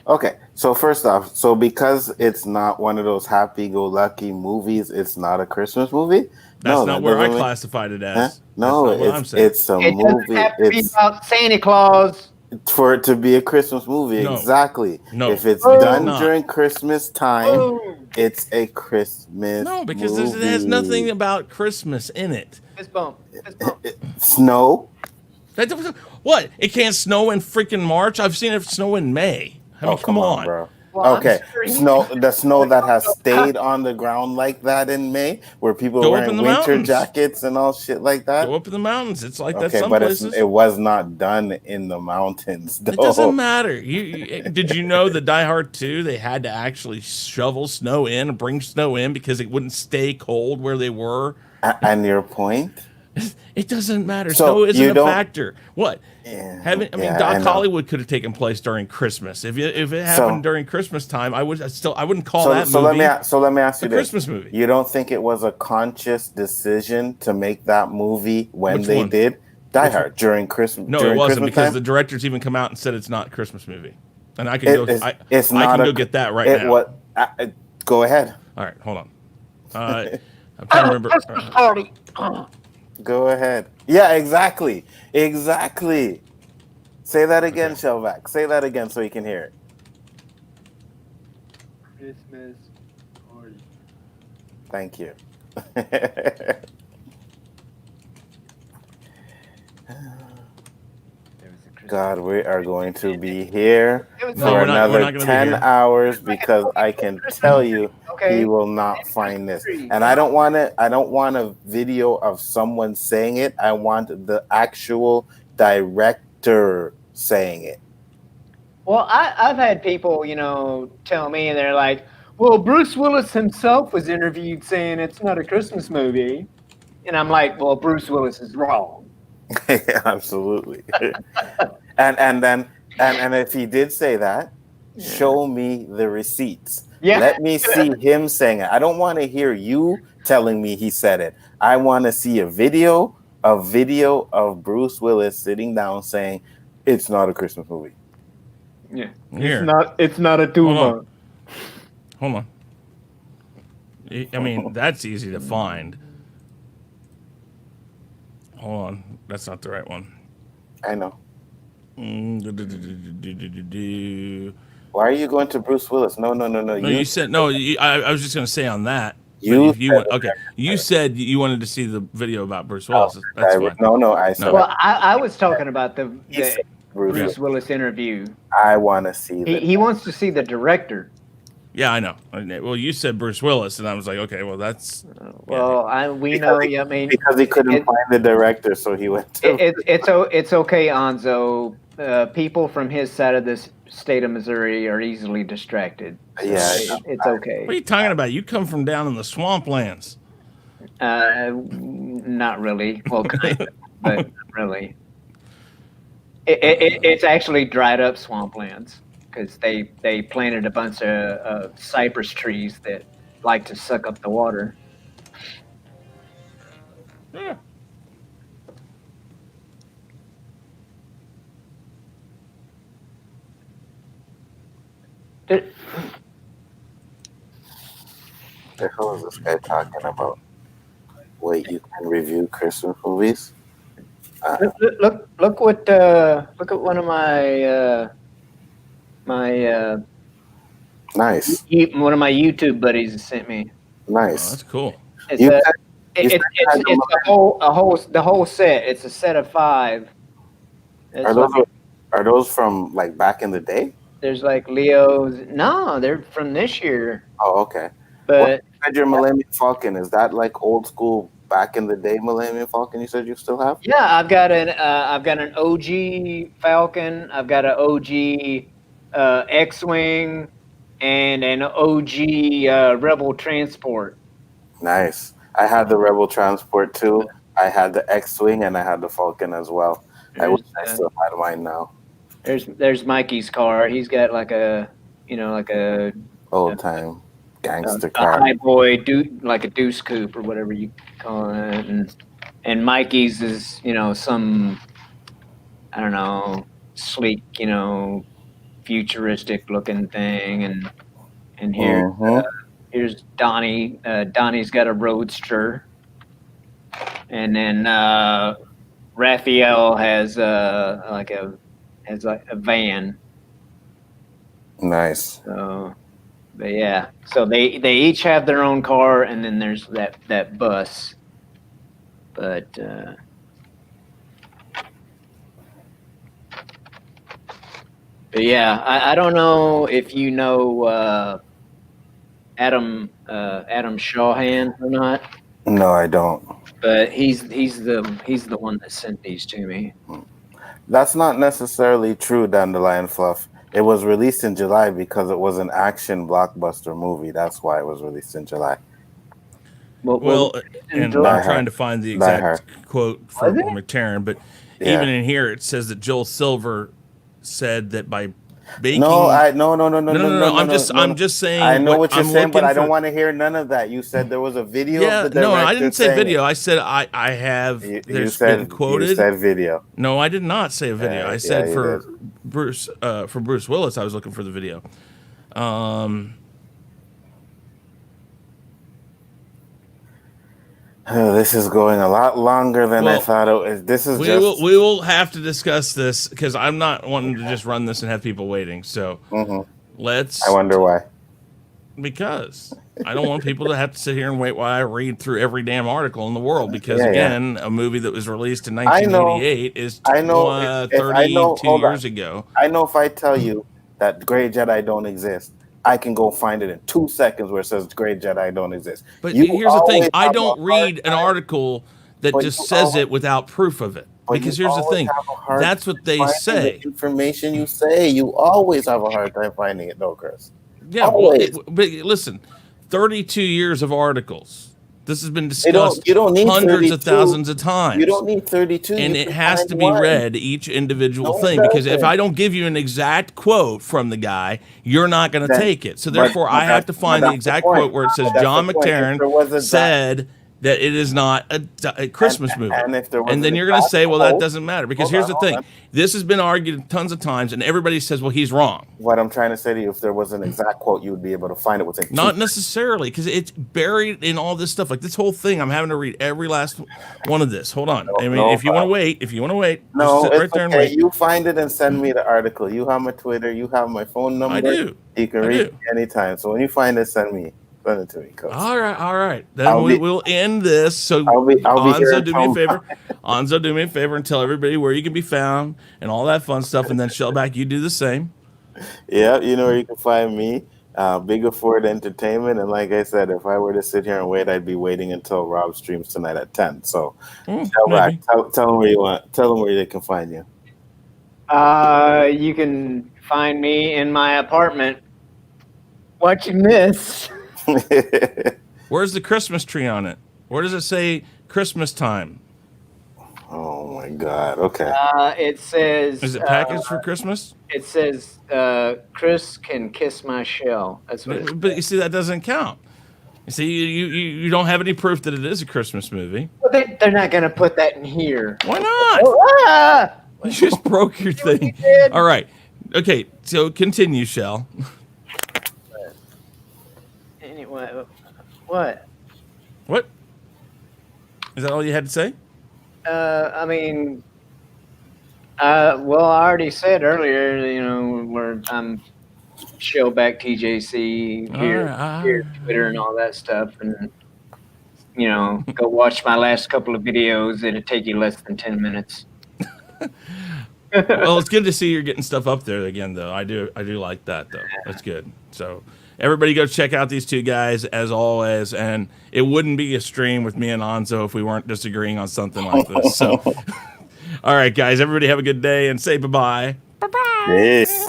Okay, so first off, so because it's not one of those happy-go-lucky movies, it's not a Christmas movie? That's not where I classified it as. Huh? No, it's a It movie. doesn't have to be about Santa Claus. For it to be a Christmas movie, No. exactly. No. If it's Oh. done Not. during Christmas time, Oh, it's a Christmas No, because movie. it has nothing about Christmas in it. fist bump. Fist bump. Snow? What? It can't snow in freaking March? I've seen it snow in May. I mean, come on. bro. Well, Okay, I'm sure the snow that has stayed on the ground like that in May, where people Go are up wearing in the winter mountains. jackets and all shit like that. Go up in the mountains. It's like that Okay, some but places. it was not done in the mountains, though. It doesn't matter. Did you know the Die Hard 2, they had to actually shovel snow in, bring snow in because it wouldn't stay cold where they were? And your point? It doesn't matter. So Snow you isn't a don't- factor. What? Yeah, I mean, yeah, I Doc know. Hollywood could have taken place during Christmas. If it happened during Christmas time, I wouldn't call that So movie let me ask you a this: Christmas movie. You don't think it was a conscious decision to make that movie when Which they one? did Die Hard during Christmas? No, during it wasn't Christmas because time? the directors even come out and said it's not a Christmas movie, and I can go. It's I not can a- go get that right it now. was. Go ahead. All right, hold on. I'm trying to remember. Christmas party. Go ahead. Yeah, exactly. Say that again, Okay. Shelvac. Say that again so you can hear it. Christmas party. Thank you. God, we are going to be here No, for we're not another gonna be 10 here. hours because I can tell you Okay. he will not find this. And I don't want a video of someone saying it. I want the actual director saying it. Well, I've had people, tell me, and they're like, well, Bruce Willis himself was interviewed saying it's not a Christmas movie. And I'm like, well, Bruce Willis is wrong. Absolutely. and if he did say that, show me the receipts. Yeah. Let me see him saying it. I don't want to hear you telling me he said it. I want to see a video of Bruce Willis sitting down saying it's not a Christmas movie. Yeah. Here. It's not a tumor. Hold on. I mean, that's easy to find. Hold on. That's not the right one. I know. No, Why are you going to Bruce Willis? No. you said no. I was just going to say on that. You said okay. You said you wanted to see the video about Bruce Willis. That's fine. No, I said Well, I was talking about the Bruce. Bruce Willis interview. I want to see that. He wants to see the director. Yeah, I know. Well, you said Bruce Willis, and I was like, okay, well, that's Well, we know. I mean, because he couldn't find the director, so he went to. it's okay, Anzo. People from his side of this state of Missouri are easily distracted. So Yeah, it's okay. what are you talking about? You come from down in the swamplands. Not really. Well, kind of, but not really. It's actually dried up swamplands because they planted a bunch of cypress trees that like to suck up the water. Yeah. It- The hell is this guy talking about? Wait, you can review Christmas movies? Look at one of my Nice, one of my YouTube buddies sent me. Oh, nice. that's cool. It's You a said- you it's said the whole set. It's a set of 5. It's Are those from like back in the day? There's like Leo's. No, they're from this year. Oh, okay. But You said your Millennium Falcon, is that like old school back in the day Millennium Falcon? You said you still have? yeah, I've got an OG Falcon. I've got an OG X-wing. and an OG Rebel transport. Nice. I had the Rebel transport too. I had the X-wing and I had the Falcon as well. I wish I still had mine now. There's Mikey's car. He's got like a old time gangster a car. high boy, like a deuce coupe or whatever you call it, and Mikey's is some, I don't know, sleek, futuristic looking thing, and here's Donnie. Donnie's got a Roadster, and then Raphael has a van. Nice. So, but yeah, so they each have their own car, and then there's that bus. But yeah, I don't know if you know Adam Shawhan or not. No, I don't. But he's the one that sent these to me. That's not necessarily true, Dandelion Fluff. It was released in July because it was an action blockbuster movie. That's why it was released in July. Well, and I'm trying to find the exact quote from McTarren, but even in here it says that Joel Silver said that by baking. No. I'm just saying. I know what you're saying, but I don't want to hear none of that. You said there was a video. Yeah, of the no, I didn't say video. It. I said I have. You said quoted. You said video. No, I did not say a video. I said for Bruce Willis. I was looking for the video. This is going a lot longer than I thought it was. This is we will have to discuss this because I'm not wanting to just run this and have people waiting. So let's. I wonder why. Because I don't want people to have to sit here and wait while I read through every damn article in the world. Because a movie that was released in 1988 is 32 years ago. I know if I tell you that Grey Jedi don't exist, I can go find it in 2 seconds where it says Grey Jedi don't exist. But here's the thing. I don't read an article that just says it without proof of it. Because here's the thing. That's what they say. The information you say, you always have a hard time finding it, though, Chris. Yeah, but listen, 32 years of articles. This has been discussed you don't need hundreds 32. Of thousands of times. You don't need 32. And it has to be read, each individual thing, because if I don't give you an exact quote from the guy, you're not going to take it. So therefore, I have to find the exact quote where it says John McTarren said that it is not a Christmas movie. And then you're going to say, well, that doesn't matter. Because here's the thing. This has been argued tons of times, and everybody says, well, he's wrong. What I'm trying to say to you, if there was an exact quote, you would be able to find it within. Not necessarily, because it's buried in all this stuff. Like this whole thing, I'm having to read every last one of this. Hold on. If you want to wait, no, just sit right there and wait. You find it and send me the article. You have my Twitter. You have my phone number. I do. You can reach me anytime. So when you find it, send it to me, Coach. All right. Then we'll end this. So Anzo, do me a favor. Anzo, do me a favor and tell everybody where you can be found and all that fun stuff. And then Shellback, you do the same. Yeah, you know where you can find me, Biggaford Entertainment. And like I said, if I were to sit here and wait, I'd be waiting until Rob streams tonight at 10. So Shellback, tell them where you want. Tell them where they can find you. You can find me in my apartment watching this. Where's the Christmas tree on it? Where does it say Christmas time? Oh my God. Okay. It says. Is it packaged for Christmas? It says, Chris can kiss my shell. That's what. But you see, that doesn't count. You see, you don't have any proof that it is a Christmas movie. Well, they're not going to put that in here. Why not? You just broke your thing. All right. Okay. So continue, Shell. Anyway, what? What? Is that all you had to say? I mean, well, I already said earlier, where I'm Shellback TJC here, Twitter and all that stuff, and go watch my last couple of videos. It'll take you less than 10 minutes. Well, it's good to see you're getting stuff up there again, though. I do like that, though. That's good. So everybody go check out these two guys, as always. And it wouldn't be a stream with me and Anzo if we weren't disagreeing on something like this. So, all right, guys, everybody have a good day and say bye-bye. Bye-bye. Peace.